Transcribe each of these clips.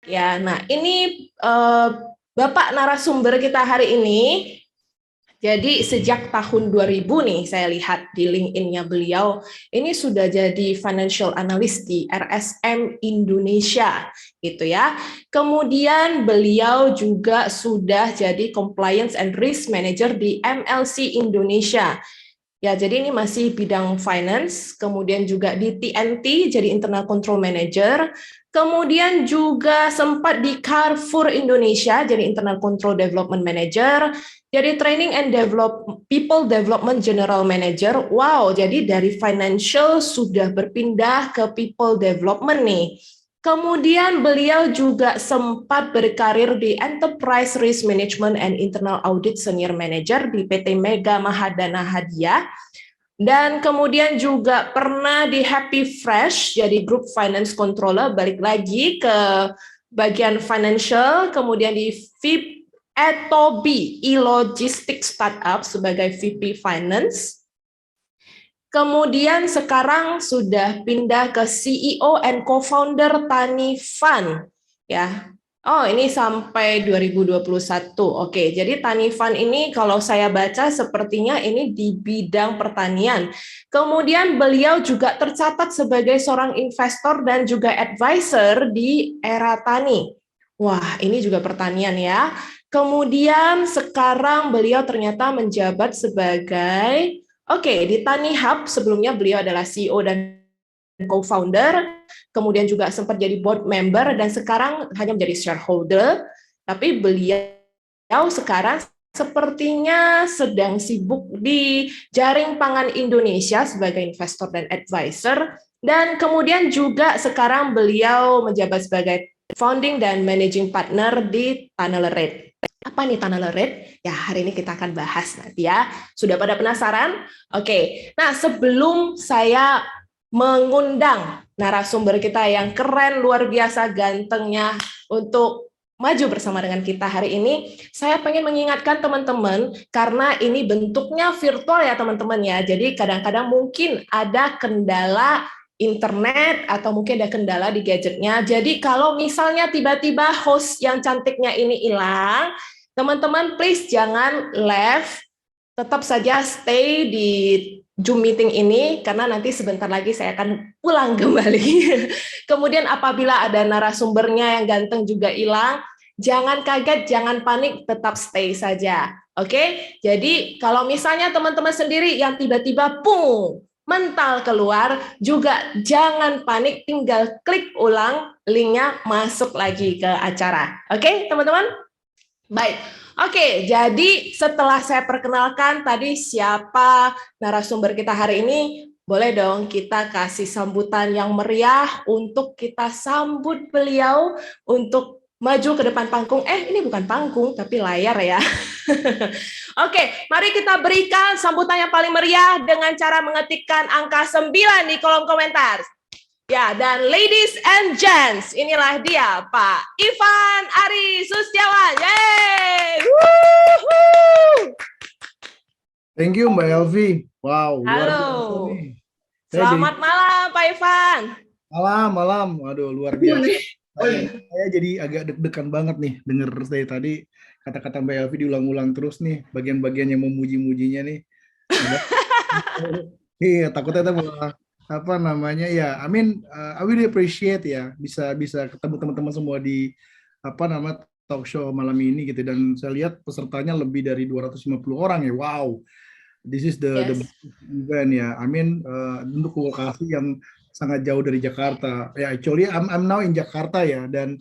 Ya, nah ini Bapak narasumber kita hari ini. Jadi sejak tahun 2000 nih saya lihat di LinkedIn-nya beliau, ini sudah jadi financial analyst di RSM Indonesia gitu ya. Kemudian beliau juga sudah jadi compliance and risk manager di MLC Indonesia. Ya, jadi ini masih bidang finance, kemudian juga di TNT jadi internal control manager, kemudian juga sempat di Carrefour Indonesia jadi internal control development manager, jadi training and people development general manager. Wow, jadi dari financial sudah berpindah ke people development nih. Kemudian beliau juga sempat berkarir di Enterprise Risk Management and Internal Audit Senior Manager di PT Mega Mahadana Hadiah. Dan kemudian juga pernah di Happy Fresh, jadi Group Finance Controller, balik lagi ke bagian financial, kemudian di VIP Etobi, e-logistic startup sebagai VP Finance. Kemudian sekarang sudah pindah ke CEO and co-founder Tani Fund. Ya. Oh, ini sampai 2021. Oke, jadi Tani Fund ini kalau saya baca sepertinya ini di bidang pertanian. Kemudian beliau juga tercatat sebagai seorang investor dan juga advisor di Era Tani. Wah, ini juga pertanian ya. Kemudian sekarang beliau ternyata menjabat sebagai di Tani Hub sebelumnya beliau adalah CEO dan co-founder, kemudian juga sempat jadi board member dan sekarang hanya menjadi shareholder, tapi beliau sekarang sepertinya sedang sibuk di Jaring Pangan Indonesia sebagai investor dan advisor, dan kemudian juga sekarang beliau menjabat sebagai founding dan managing partner di Tunnel Red. Apa nih Tunnel Red? Ya, hari ini kita akan bahas nanti ya. Sudah pada penasaran? Oke. Nah, sebelum saya mengundang narasumber kita yang keren, luar biasa gantengnya untuk maju bersama dengan kita hari ini, saya pengen mengingatkan teman-teman, karena ini bentuknya virtual ya teman-teman ya, jadi kadang-kadang mungkin ada kendala internet atau mungkin ada kendala di gadgetnya. Jadi kalau misalnya tiba-tiba host yang cantiknya ini hilang, teman-teman please jangan left, tetap saja stay di Zoom meeting ini karena nanti sebentar lagi saya akan pulang kembali. Kemudian apabila ada narasumbernya yang ganteng juga hilang, jangan kaget, jangan panik, tetap stay saja. Oke? Jadi kalau misalnya teman-teman sendiri yang tiba-tiba mental keluar, juga jangan panik, tinggal klik ulang linknya masuk lagi ke acara. Oke, teman-teman? Baik, oke. Jadi setelah saya perkenalkan tadi siapa narasumber kita hari ini, boleh dong kita kasih sambutan yang meriah untuk kita sambut beliau untuk maju ke depan panggung. Ini bukan panggung, tapi layar ya. Oke, mari kita berikan sambutan yang paling meriah dengan cara mengetikkan angka 9 di kolom komentar. Ya, dan ladies and gents, inilah dia Pak Ivan Ari Sustiawan. Yeay! Woohoo! Thank you Mbak Elvi. Wow, luar Halo. biasa nih. Selamat malam Pak Ivan. Malam. Aduh, luar biasa. Saya jadi agak deg-degan banget nih denger dari tadi kata-kata Mbak Elvi diulang-ulang terus nih, bagian-bagian yang memuji-mujinya nih. Iya, takutnya itu apa namanya ya. I really appreciate ya bisa ketemu teman-teman semua di apa nama talk show malam ini gitu, dan saya lihat pesertanya lebih dari 250 orang ya. Wow. This is the event ya. Untuk lokasi yang sangat jauh dari Jakarta. Ya, actually I'm now in Jakarta ya, dan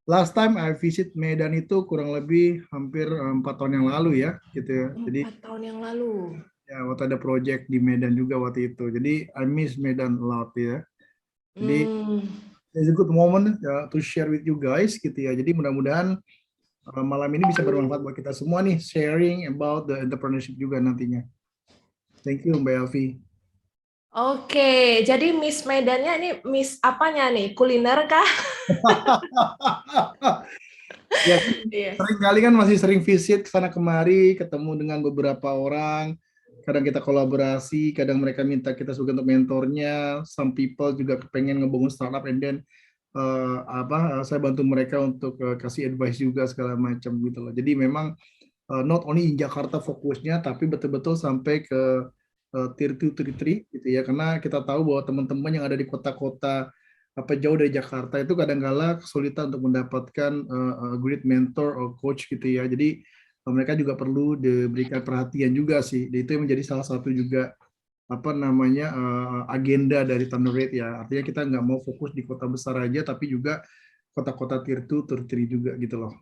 last time I visit Medan itu kurang lebih hampir 4 tahun yang lalu ya, gitu ya. Jadi 4 tahun yang lalu. ya, waktu ada project di Medan juga waktu itu. Jadi I miss Medan a lot ya. Jadi it's a good moment to share with you guys gitu ya. Jadi mudah-mudahan malam ini bisa bermanfaat buat kita semua nih, sharing about the entrepreneurship juga nantinya. Thank you Mbak Elvi. Oke, jadi Miss Medannya ini Miss apanya nih? Kuliner kah? Ya, sering kali kan masih sering visit ke sana kemari, ketemu dengan beberapa orang. Kadang kita kolaborasi, kadang mereka minta kita juga untuk mentornya. Some people juga pengen ngebangun startup and then saya bantu mereka untuk kasih advice juga segala macam gitu loh. Jadi memang not only in Jakarta fokusnya, tapi betul-betul sampai ke tier 2, tier 3 gitu ya. Karena kita tahu bahwa teman-teman yang ada di kota-kota jauh dari Jakarta itu kadang-kala kesulitan untuk mendapatkan great mentor or coach gitu ya. Jadi mereka juga perlu diberikan perhatian juga sih. Dan itu yang menjadi salah satu juga agenda dari Thunderbird ya. Artinya kita nggak mau fokus di kota besar aja, tapi juga kota-kota tier 2, tier 3 juga gitu loh.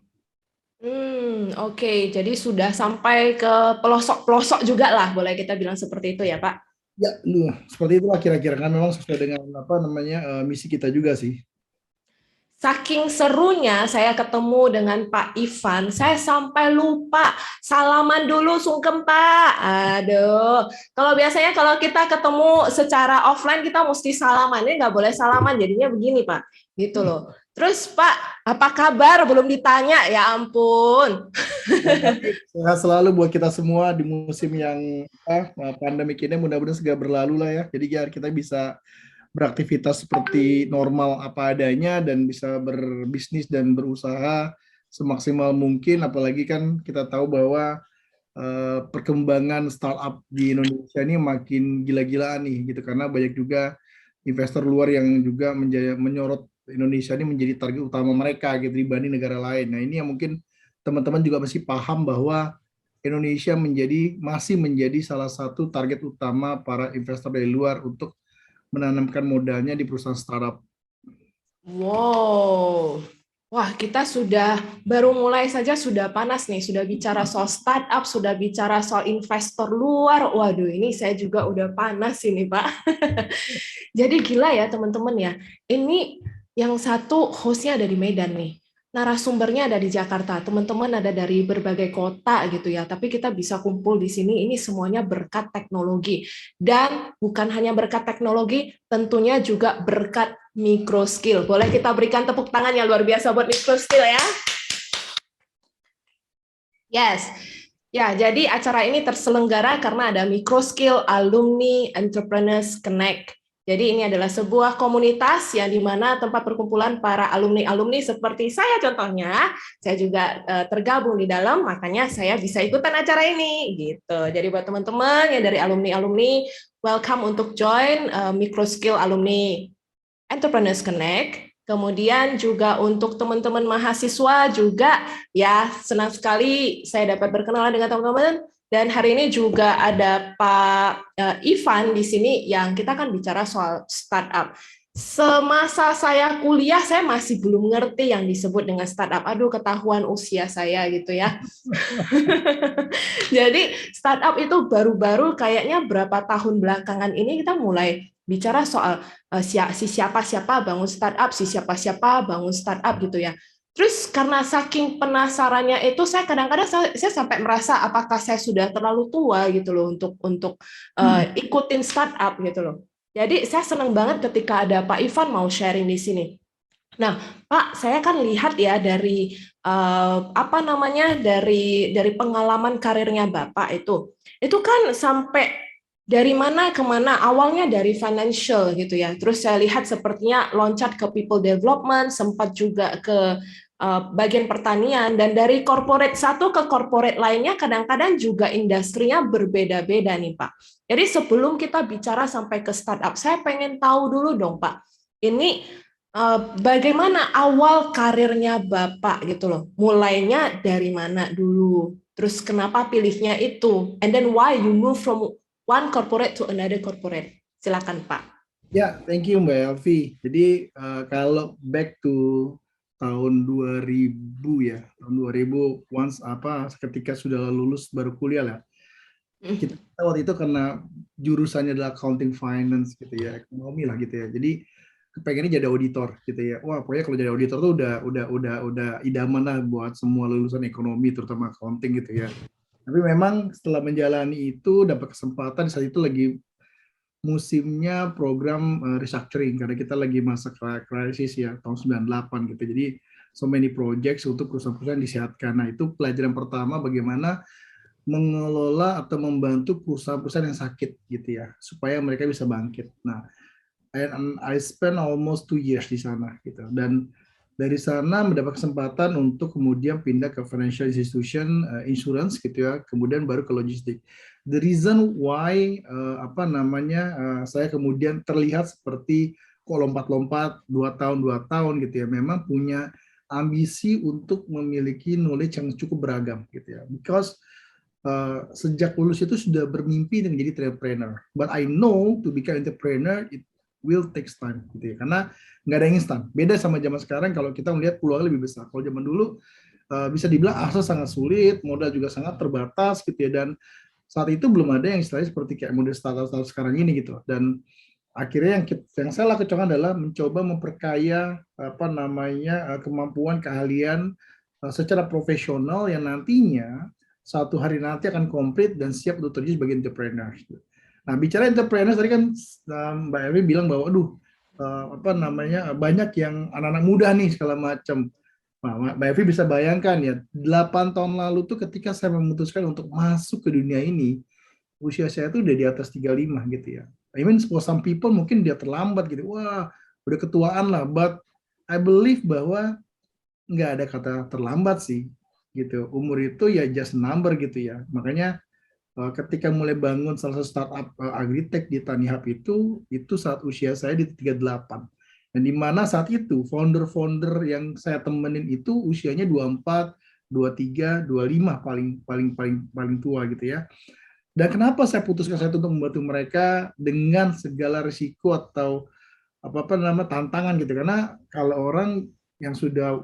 Oke. Jadi sudah sampai ke pelosok-pelosok juga lah, boleh kita bilang seperti itu ya, Pak? Ya, seperti itulah kira-kira kan memang sesuai dengan misi kita juga sih. Saking serunya saya ketemu dengan Pak Ivan, saya sampai lupa salaman dulu, sungkem Pak. Aduh, kalau biasanya kalau kita ketemu secara offline kita mesti salaman, ini nggak boleh salaman, jadinya begini Pak, gitu loh. Terus Pak, apa kabar? Belum ditanya, ya ampun. Sehat selalu buat kita semua di musim yang pandemik ini, mudah-mudahan segera berlalu lah ya. Jadi ya kita bisa beraktivitas seperti normal apa adanya dan bisa berbisnis dan berusaha semaksimal mungkin. Apalagi kan kita tahu bahwa perkembangan startup di Indonesia ini makin gila-gilaan nih gitu, karena banyak juga investor luar yang juga menyorot Indonesia ini menjadi target utama mereka gitu dibanding negara lain. Nah ini yang mungkin teman-teman juga masih paham bahwa Indonesia masih menjadi salah satu target utama para investor dari luar untuk menanamkan modalnya di perusahaan startup. Wow. Wah, kita sudah baru mulai saja sudah panas nih, sudah bicara soal startup, sudah bicara soal investor luar. Waduh, ini saya juga udah panas ini, Pak. Jadi gila ya, teman-teman ya. Ini yang satu hostnya ada di Medan nih. Narasumbernya ada di Jakarta, teman-teman ada dari berbagai kota gitu ya, tapi kita bisa kumpul di sini, ini semuanya berkat teknologi. Dan bukan hanya berkat teknologi, tentunya juga berkat micro skill. Boleh kita berikan tepuk tangan yang luar biasa buat micro skill ya? Yes. Ya, jadi acara ini terselenggara karena ada micro skill Alumni Entrepreneurs Connect. Jadi ini adalah sebuah komunitas yang di mana tempat perkumpulan para alumni-alumni seperti saya contohnya, saya juga tergabung di dalam, makanya saya bisa ikutan acara ini gitu. Jadi buat teman-teman yang dari alumni-alumni, welcome untuk join micro skill Alumni Entrepreneurs Connect. Kemudian juga untuk teman-teman mahasiswa juga ya senang sekali saya dapat berkenalan dengan teman-teman. Dan hari ini juga ada Pak Ivan di sini yang kita akan bicara soal startup. Semasa saya kuliah, saya masih belum ngerti yang disebut dengan startup. Aduh, ketahuan usia saya gitu ya. Jadi startup itu baru-baru kayaknya berapa tahun belakangan ini kita mulai bicara soal si siapa-siapa bangun startup, si siapa-siapa bangun startup gitu ya. Terus karena saking penasarannya itu saya kadang-kadang saya sampai merasa apakah saya sudah terlalu tua gitu loh untuk ikutin startup gitu loh. Jadi saya senang banget ketika ada Pak Ivan mau sharing di sini. Nah, Pak, saya kan lihat ya dari dari pengalaman karirnya Bapak itu kan sampai dari mana ke mana, awalnya dari financial gitu ya. Terus saya lihat sepertinya loncat ke people development, sempat juga ke bagian pertanian, dan dari corporate satu ke corporate lainnya kadang-kadang juga industrinya berbeda-beda nih Pak. Jadi sebelum kita bicara sampai ke startup, saya pengen tahu dulu dong Pak, ini bagaimana awal karirnya Bapak gitu loh, mulainya dari mana dulu, terus kenapa pilihnya itu, and then why you move from one corporate to another corporate. Silakan Pak. Ya, thank you Mbak Elvi. Jadi kalau back to tahun 2000 ya, tahun 2000 ketika sudah lulus baru kuliah lah. Kita waktu itu karena jurusannya adalah accounting finance gitu ya, ekonomi lah gitu ya. Jadi pengennya jadi auditor gitu ya. Wah, pokoknya kalau jadi auditor tuh udah idaman lah buat semua lulusan ekonomi terutama accounting gitu ya. Tapi memang setelah menjalani itu dapat kesempatan saat itu lagi musimnya program restructuring karena kita lagi masa krisis ya tahun 98 gitu. Jadi so many projects untuk perusahaan-perusahaan disehatkan. Nah, itu pelajaran pertama bagaimana mengelola atau membantu perusahaan-perusahaan yang sakit gitu ya supaya mereka bisa bangkit. Nah, and I spent almost 2 years di sana gitu. Dan dari sana mendapat kesempatan untuk kemudian pindah ke financial institution, insurance gitu ya, kemudian baru ke logistik. The reason why saya kemudian terlihat seperti kok lompat-lompat 2 tahun gitu ya, memang punya ambisi untuk memiliki knowledge yang cukup beragam gitu ya. Because sejak lulus itu sudah bermimpi untuk menjadi entrepreneur. But I know to become entrepreneur it will take time gitu ya. Karena nggak ada yang instan. Beda sama zaman sekarang kalau kita melihat peluang lebih besar. Kalau zaman dulu bisa dibilang akses sangat sulit, modal juga sangat terbatas gitu ya. Dan saat itu belum ada yang istilahnya seperti kayak model startup sekarang ini gitu. Dan akhirnya yang saya lakukan adalah mencoba memperkaya kemampuan keahlian secara profesional yang nantinya satu hari nanti akan komplit dan siap untuk terjun sebagai entrepreneur. Nah, bicara entrepreneur tadi kan Mbak Evi bilang bahwa banyak yang anak-anak muda nih segala macam. Nah, Mbak Evi bisa bayangkan ya, 8 tahun lalu tuh ketika saya memutuskan untuk masuk ke dunia ini, usia saya tuh udah di atas 35 gitu ya. I mean for some people mungkin dia terlambat gitu. Wah, udah ketuaan lah, but I believe bahwa nggak ada kata terlambat sih gitu. Umur itu ya just number gitu ya. Makanya ketika mulai bangun salah satu startup agritech di Tanihub itu saat usia saya di 38. Dan di mana saat itu founder-founder yang saya temenin itu usianya 24, 23, 25 paling tua gitu ya. Dan kenapa saya putuskan saya untuk membantu mereka dengan segala risiko atau tantangan gitu, karena kalau orang yang sudah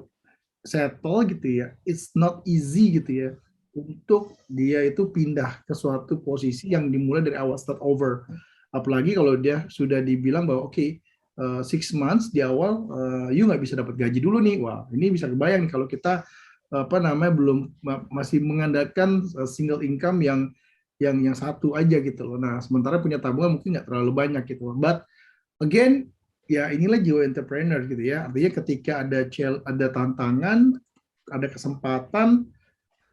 settle gitu ya, it's not easy gitu ya untuk dia itu pindah ke suatu posisi yang dimulai dari awal, start over. Apalagi kalau dia sudah dibilang bahwa oke, 6 months di awal you nggak bisa dapat gaji dulu nih. Wah, ini bisa kebayang kalau kita belum masih mengandalkan single income yang satu aja gitu loh. Nah, sementara punya tabungan mungkin nggak terlalu banyak gitu. But again, ya inilah jiwa entrepreneur gitu ya. Artinya ketika ada tantangan, ada kesempatan,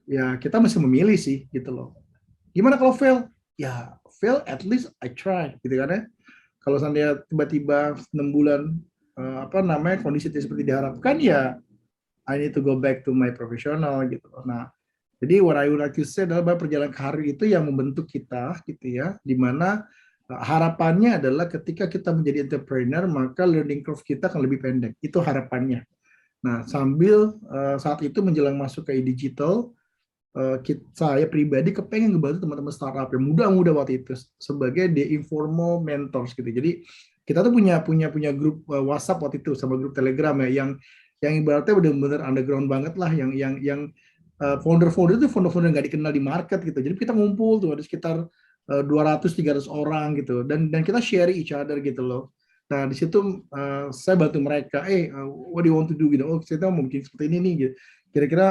ya kita mesti memilih sih gitu loh. Gimana kalau fail? Ya fail at least I try gitu kan ya. Kalau seandainya tiba-tiba 6 bulan kondisi tidak seperti diharapkan, ya I need to go back to my professional gitu loh. Nah, jadi what I would like to say adalah bahwa perjalanan karir itu yang membentuk kita gitu ya, di mana harapannya adalah ketika kita menjadi entrepreneur maka learning curve kita akan lebih pendek. Itu harapannya. Nah, sambil saat itu menjelang masuk ke digital, saya pribadi kepengen ngebantu teman-teman startup yang muda-muda waktu itu sebagai the informal mentors gitu. Jadi kita tuh punya grup WhatsApp waktu itu sama grup Telegram ya yang ibaratnya benar-benar underground banget lah, yang founder-founder itu founder-founder nggak dikenal di market gitu. Jadi kita ngumpul tuh ada sekitar 200-300 orang gitu, dan kita share each other gitu loh. Nah di situ saya bantu mereka, what do you want to do gitu. Oh kita mau bikin seperti ini nih gitu. Kira-kira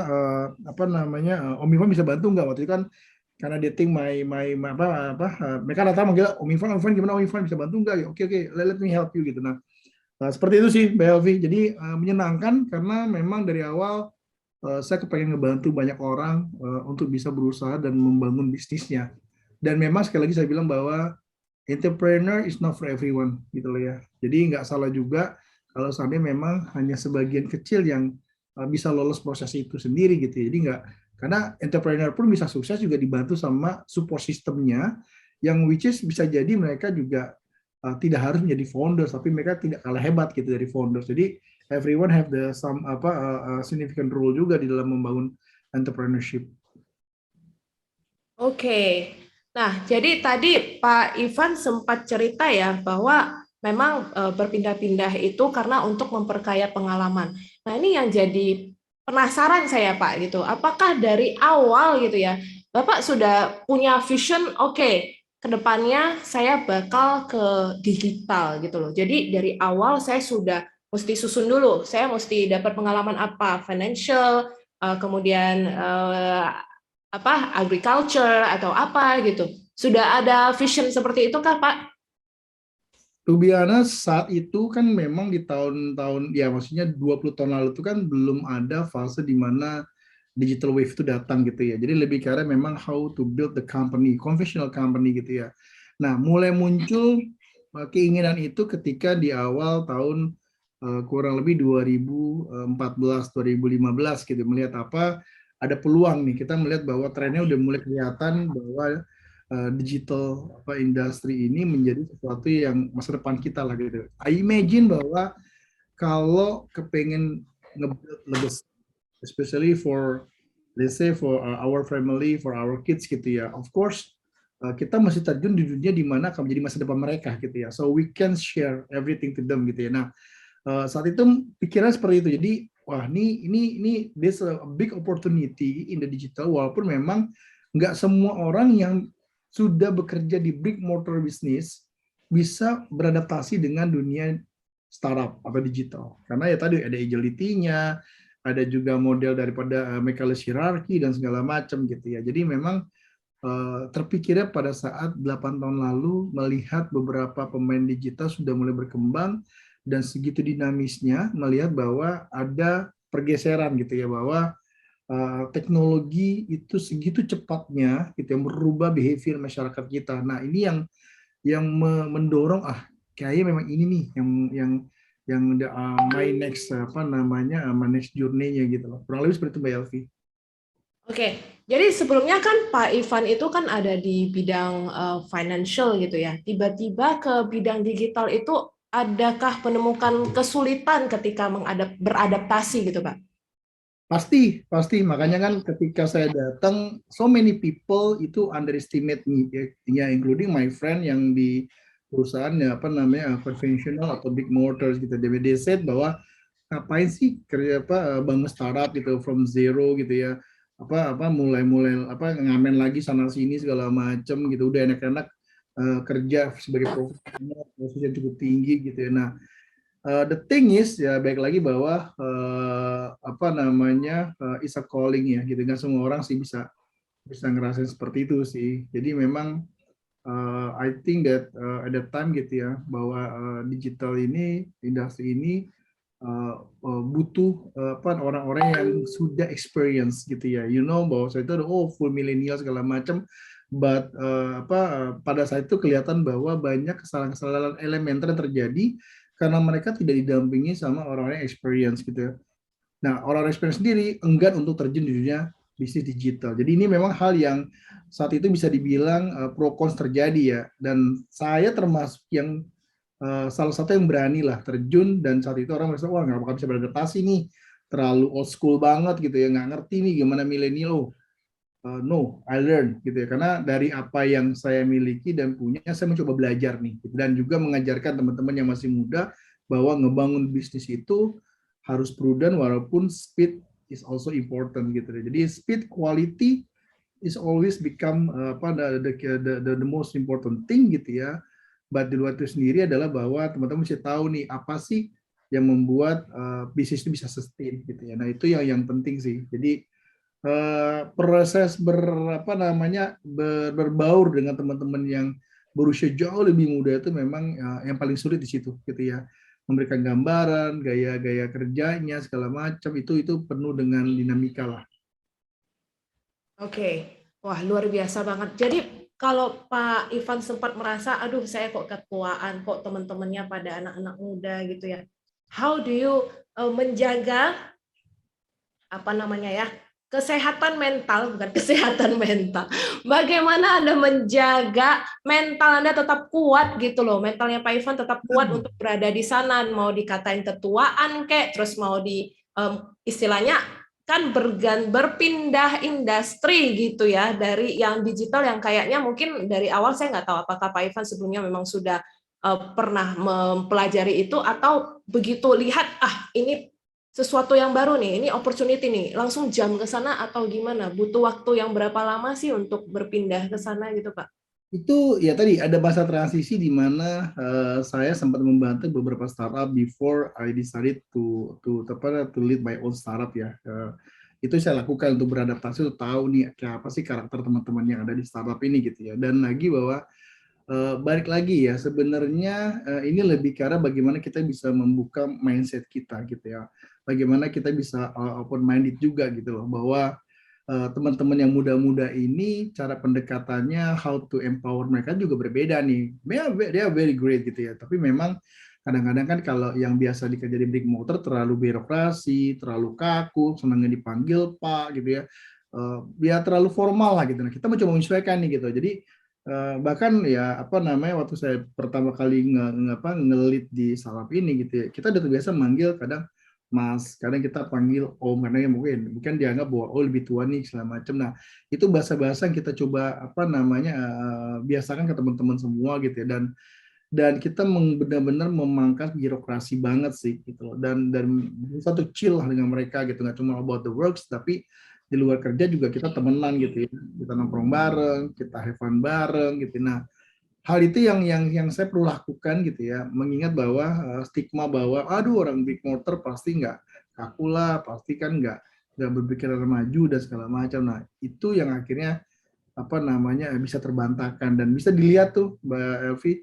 Om Ivan bisa bantu nggak? Waktu itu kan karena dia think mereka datang manggil Om Ivan gimana Om Ivan bisa bantu nggak? Oke, let me help you gitu. Nah seperti itu sih Mbak Elvi. Jadi menyenangkan karena memang dari awal saya kepengen ngebantu banyak orang untuk bisa berusaha dan membangun bisnisnya. Dan memang sekali lagi saya bilang bahwa entrepreneur is not for everyone gitu loh ya. Jadi nggak salah juga kalau seandainya memang hanya sebagian kecil yang bisa lolos proses itu sendiri gitu. Jadi nggak, karena entrepreneur pun bisa sukses juga dibantu sama support sistemnya yang which is bisa jadi mereka juga tidak harus menjadi founder, tapi mereka tidak kalah hebat gitu dari founder. Jadi everyone have the significant role juga di dalam membangun entrepreneurship. Oke. Nah, jadi tadi Pak Ivan sempat cerita ya bahwa memang berpindah-pindah itu karena untuk memperkaya pengalaman. Nah, ini yang jadi penasaran saya Pak gitu. Apakah dari awal gitu ya, Bapak sudah punya vision, oke, kedepannya saya bakal ke digital gitu loh. Jadi dari awal saya sudah mesti susun dulu, saya mesti dapat pengalaman apa, financial, kemudian agriculture atau apa gitu. Sudah ada vision seperti itu kah, Pak? To be honest, saat itu kan memang di tahun-tahun, ya maksudnya 20 tahun lalu itu kan belum ada fase di mana digital wave itu datang gitu ya. Jadi lebih karena memang how to build the company, conventional company gitu ya. Nah, mulai muncul keinginan itu ketika di awal tahun kurang lebih 2014 2015 gitu, melihat apa ada peluang nih, kita melihat bahwa trennya udah mulai kelihatan bahwa digital industri ini menjadi sesuatu yang masa depan kita lah gitu. I imagine bahwa kalau kepengen nge-build lebih, especially for let's say for our family, for our kids gitu ya. Of course, kita masih terjun di dunia di mana akan menjadi masa depan mereka gitu ya. So we can share everything to them gitu ya. Nah, saat itu pikiran seperti itu. Jadi, wah ini this a big opportunity in the digital, walaupun memang nggak semua orang yang sudah bekerja di brick mortar business bisa beradaptasi dengan dunia startup atau digital. Karena ya tadi ada agility-nya, ada juga model daripada mekanis hierarki dan segala macam gitu ya. Jadi memang terpikirnya pada saat 8 tahun lalu melihat beberapa pemain digital sudah mulai berkembang dan segitu dinamisnya, melihat bahwa ada pergeseran gitu ya, bahwa teknologi itu segitu cepatnya gitu yang merubah behavior masyarakat kita. Nah, ini yang mendorong kayaknya memang ini nih yang my next my next journey-nya gitu loh. Kurang lebih seperti itu Mbak Elvi. Oke, jadi sebelumnya kan Pak Ivan itu kan ada di bidang financial gitu ya. Tiba-tiba ke bidang digital itu adakah menemukan kesulitan ketika beradaptasi gitu, Pak? Pasti. Makanya kan ketika saya datang, so many people itu underestimate me, ya, including my friend yang di perusahaan ya konvensional atau big motors gitu. They said bahwa ngapain sih kerja bangun startup gitu from zero gitu ya, mulai ngamen lagi sana sini segala macem gitu, udah enak-enak kerja sebagai profesional posisi yang cukup tinggi gitu ya. Nah, the thing is ya baik lagi bahwa is a calling ya gitu, kan semua orang sih bisa ngerasain seperti itu sih. Jadi memang I think that at that time gitu ya, bahwa digital ini, industri ini butuh orang-orang yang sudah experience gitu ya. You know bahwa saya itu full milenial segala macam, but pada saat itu kelihatan bahwa banyak kesalahan-kesalahan elementer yang terjadi karena mereka tidak didampingi sama orang-orang yang experience gitu ya. Nah, orang-orang experience sendiri enggan untuk terjun di dunia bisnis digital. Jadi ini memang hal yang saat itu bisa dibilang pro cons terjadi ya. Dan saya termasuk yang salah satu yang berani lah terjun, dan saat itu orang merasa wah nggak bakal bisa beradaptasi nih, terlalu old school banget gitu ya, nggak ngerti nih gimana milenial. No, I learn gitu ya, karena dari apa yang saya miliki dan punya, saya mencoba belajar nih gitu. Dan juga mengajarkan teman-teman yang masih muda bahwa ngebangun bisnis itu harus prudent, walaupun speed is also important gitu. Jadi speed, quality is always become the most important thing gitu ya. But di luar itu sendiri adalah bahwa teman-teman mesti tahu nih apa sih yang membuat bisnis itu bisa sustain gitu ya. Nah, itu yang penting sih. Jadi proses berbaur dengan teman-teman yang berusia jauh lebih muda itu memang yang paling sulit di situ gitu ya. Memberikan gambaran, gaya-gaya kerjanya segala macam itu penuh dengan dinamika lah. Oke, wah luar biasa banget. Jadi kalau Pak Ivan sempat merasa, aduh saya kok ketuaan, kok teman-temannya pada anak-anak muda gitu ya. How do you menjaga kesehatan mental, bukan kesehatan mental. Bagaimana Anda menjaga mental Anda tetap kuat gitu loh. Mentalnya Pak Ivan tetap kuat untuk berada di sana, mau dikatain ketuaan kayak, terus mau di istilahnya kan berpindah industri gitu ya, dari yang digital yang kayaknya mungkin dari awal saya nggak tahu apakah Pak Ivan sebelumnya memang sudah pernah mempelajari itu, atau begitu lihat ini sesuatu yang baru nih, ini opportunity nih, langsung jam ke sana atau gimana? Butuh waktu yang berapa lama sih untuk berpindah ke sana gitu, Pak? Itu ya tadi ada masa transisi di mana saya sempat membantu beberapa startup before I decided to lead my own startup ya. Itu saya lakukan untuk beradaptasi, untuk tahu nih kayak apa sih karakter teman-teman yang ada di startup ini gitu ya. Dan lagi bahwa balik lagi ya, sebenarnya ini lebih karena bagaimana kita bisa membuka mindset kita gitu ya. Bagaimana kita bisa open minded juga gitu loh, bahwa teman-teman yang muda-muda ini cara pendekatannya how to empower mereka juga berbeda nih. They are very great gitu ya. Tapi memang kadang-kadang kan kalau yang biasa dikerja di brick motor terlalu birokrasi, terlalu kaku, senangnya dipanggil Pak gitu ya. Ya terlalu formal lah gitu. Nah, kita mencoba menyesuaikan nih gitu. Jadi bahkan ya apa namanya waktu saya pertama kali ngelit di startup ini gitu ya, kita udah terbiasa manggil kadang Mas, kadang kita panggil Om karena ya mungkin dianggap bahwa oh lebih tua nih segala macam. Nah itu bahasa-bahasa yang kita coba apa namanya biasakan ke teman-teman semua gitu ya, dan kita benar-benar memangkas birokrasi banget sih gitu loh, dan satu chill lah dengan mereka gitu, nggak cuma about the works tapi di luar kerja juga kita temenan gitu ya, kita nongkrong bareng, kita have fun bareng gitu. Nah hal itu yang saya perlu lakukan gitu ya, mengingat bahwa stigma bahwa aduh orang big motor pasti nggak kaku lah, pasti kan nggak berpikiran maju dan segala macam. Nah itu yang akhirnya apa namanya bisa terbantahkan dan bisa dilihat tuh Mbak Elvi.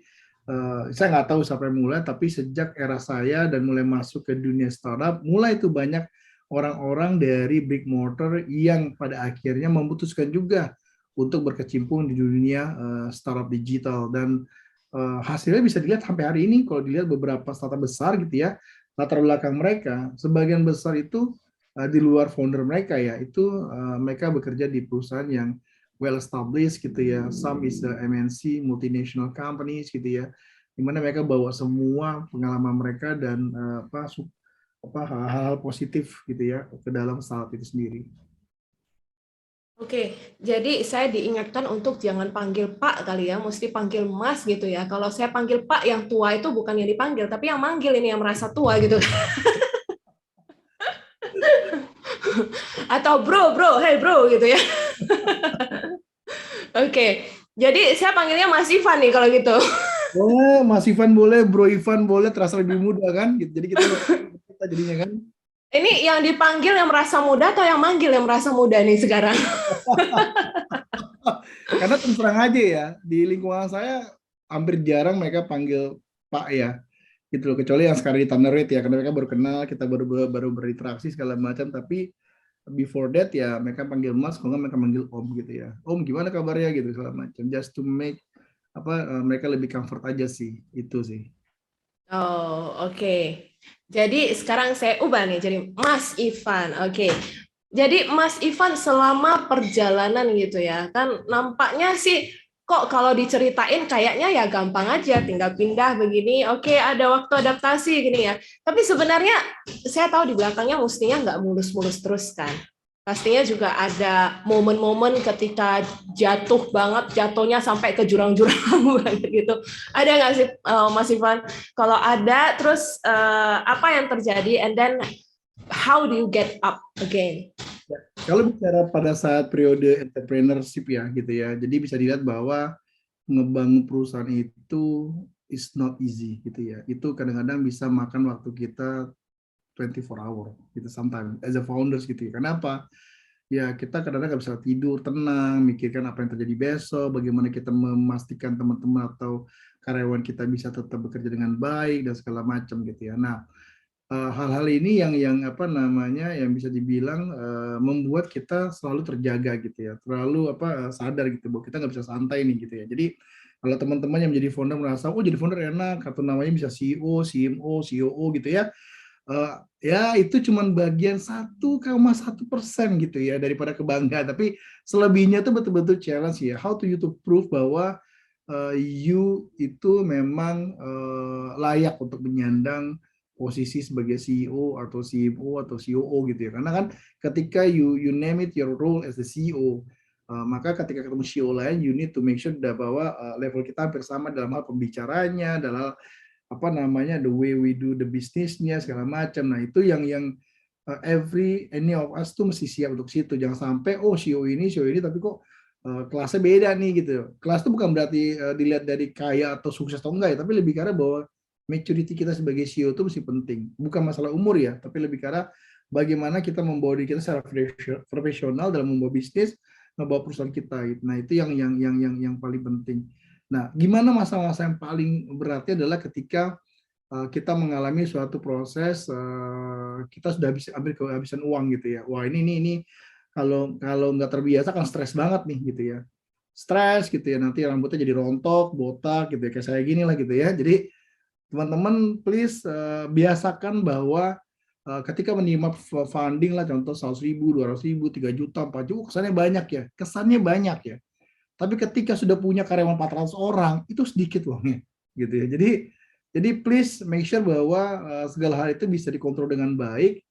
Saya nggak tahu sampai mulai, tapi sejak era saya dan mulai masuk ke dunia startup, mulai itu banyak orang-orang dari brick motor yang pada akhirnya memutuskan juga untuk berkecimpung di dunia startup digital, dan hasilnya bisa dilihat sampai hari ini. Kalau dilihat beberapa startup besar gitu ya, latar belakang mereka sebagian besar itu di luar founder mereka ya, itu mereka bekerja di perusahaan yang well established gitu ya, some is the MNC multinational companies gitu ya, dimana mereka bawa semua pengalaman mereka dan hal-hal positif gitu ya ke dalam startup itu sendiri. Oke, jadi saya diingatkan untuk jangan panggil Pak kali ya, mesti panggil Mas gitu ya. Kalau saya panggil Pak yang tua itu bukan yang dipanggil, tapi yang manggil ini yang merasa tua gitu. Atau bro, hey bro gitu ya. Oke, jadi saya panggilnya Mas Ivan nih kalau gitu. Oh, Mas Ivan boleh, Bro Ivan boleh, terasa lebih muda kan? Jadi kita jadinya kan. Ini yang dipanggil yang merasa muda atau yang manggil yang merasa muda nih sekarang? Karena terus terang aja ya, di lingkungan saya hampir jarang mereka panggil Pak ya. Gitu loh, kecuali yang sekarang di Tannerite ya, karena mereka baru kenal, kita baru berinteraksi segala macam, tapi before that ya mereka panggil Mas, kalau nggak mereka panggil Om gitu ya. Om gimana kabarnya gitu segala macam. Just to make mereka lebih comfort aja sih, itu sih. Oh, oke. Jadi sekarang saya ubah nih jadi Mas Ivan. Oke. Jadi Mas Ivan selama perjalanan gitu ya, kan nampaknya sih kok kalau diceritain kayaknya ya gampang aja, tinggal pindah begini, oke ada waktu adaptasi gini ya. Tapi sebenarnya saya tahu di belakangnya mestinya nggak mulus-mulus terus kan. Pastinya juga ada momen-momen ketika jatuh banget, jatuhnya sampai ke jurang-jurang banget gitu. Ada nggak sih Mas Ivan? Kalau ada, terus apa yang terjadi? And then how do you get up again? Kalau bicara pada saat periode entrepreneurship ya gitu ya, jadi bisa dilihat bahwa ngebangun perusahaan itu is not easy gitu ya. Itu kadang-kadang bisa makan waktu kita 24 hour gitu sometimes as a founders gitu ya. Kenapa? Ya kita kadang-kadang nggak bisa tidur tenang, mikirkan apa yang terjadi besok, bagaimana kita memastikan teman-teman atau karyawan kita bisa tetap bekerja dengan baik dan segala macam gitu ya. Nah, hal-hal ini yang apa namanya yang bisa dibilang membuat kita selalu terjaga gitu ya, terlalu sadar gitu bahwa kita nggak bisa santai nih gitu ya. Jadi kalau teman-teman yang menjadi founder merasa oh jadi founder enak, atau namanya bisa CEO, CMO, COO gitu ya, ya itu cuma bagian 1,1% gitu ya daripada kebanggaan. Tapi selebihnya tuh betul-betul challenge ya. How to you to prove bahwa you itu memang layak untuk menyandang posisi sebagai CEO atau CMO atau COO gitu ya. Karena kan ketika you name it your role as the CEO, maka ketika ketemu CEO lain you need to make sure bahwa level kita hampir sama dalam hal pembicaranya, dalam apa namanya the way we do the businessnya segala macam. Nah itu yang any of us tuh mesti siap untuk situ. Jangan sampai oh CEO ini tapi kok kelasnya beda nih gitu. Kelas itu bukan berarti dilihat dari kaya atau sukses atau enggak ya, tapi lebih karena bahwa maturity kita sebagai CEO itu mesti penting. Bukan masalah umur ya, tapi lebih karena bagaimana kita membawa diri kita secara profesional dalam membawa bisnis, membawa perusahaan kita. Nah, itu yang paling penting. Nah, gimana masa-masa yang paling beratnya adalah ketika kita mengalami suatu proses kita sudah ambil kehabisan uang gitu ya. Wah, ini kalau nggak terbiasa kan stres banget nih gitu ya. Stres gitu ya, nanti rambutnya jadi rontok, botak gitu ya, kayak saya gini lah gitu ya. Jadi teman-teman please biasakan bahwa ketika menerima funding lah, contoh 100.000, 200.000, 3 juta, 4 juta, kesannya banyak ya, kesannya banyak ya. Tapi ketika sudah punya karyawan 400 orang, itu sedikit uangnya, gitu ya. Jadi please make sure bahwa segala hal itu bisa dikontrol dengan baik,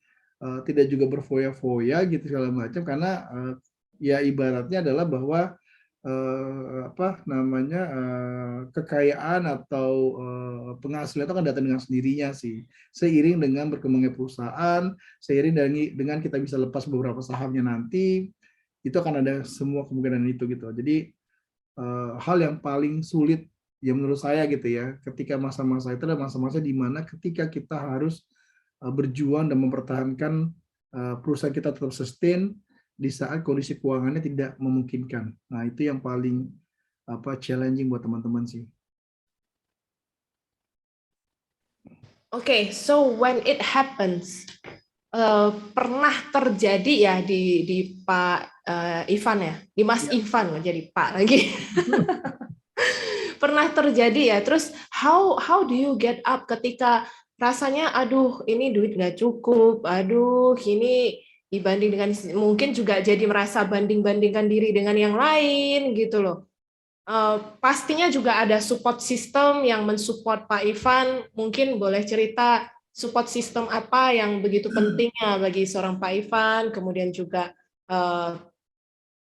tidak juga berfoya-foya gitu segala macam, karena ya ibaratnya adalah bahwa apa namanya kekayaan atau penghasilan itu akan datang dengan sendirinya sih, seiring dengan berkembangnya perusahaan, seiring dengan kita bisa lepas beberapa sahamnya nanti, itu akan ada semua kemungkinan itu gitu. Jadi hal yang paling sulit ya menurut saya gitu ya, ketika masa-masa itu adalah masa-masa di mana ketika kita harus berjuang dan mempertahankan perusahaan kita tetap sustain di saat kondisi keuangannya tidak memungkinkan. Nah, itu yang paling challenging buat teman-teman sih. Okay, so when it happens, pernah terjadi ya di Pak Ivan ya, di Mas Ya. Ivan jadi Pak lagi. Pernah terjadi ya. Terus how do you get up ketika rasanya aduh ini duit nggak cukup, aduh ini dibanding dengan mungkin juga jadi merasa banding-bandingkan diri dengan yang lain gitu loh. Pastinya juga ada support system yang mensupport Pak Ivan. Mungkin boleh cerita support system apa yang begitu pentingnya bagi seorang Pak Ivan, kemudian juga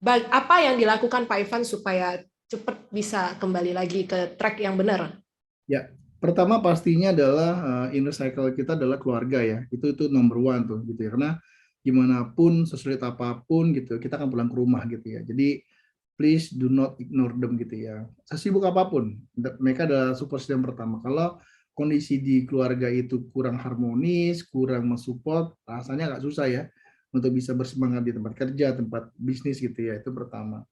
apa yang dilakukan Pak Ivan supaya cepat bisa kembali lagi ke track yang benar. Ya, pertama pastinya adalah inner cycle kita adalah keluarga ya. Itu number one tuh gitu ya. Karena gimana pun sesulit apapun gitu, kita akan pulang ke rumah gitu ya. Jadi please do not ignore them gitu ya. Sesibuk apapun, mereka adalah support system pertama. Kalau kondisi di keluarga itu kurang harmonis, kurang mensupport, rasanya agak susah ya untuk bisa bersemangat di tempat kerja, tempat bisnis gitu ya. Itu pertama.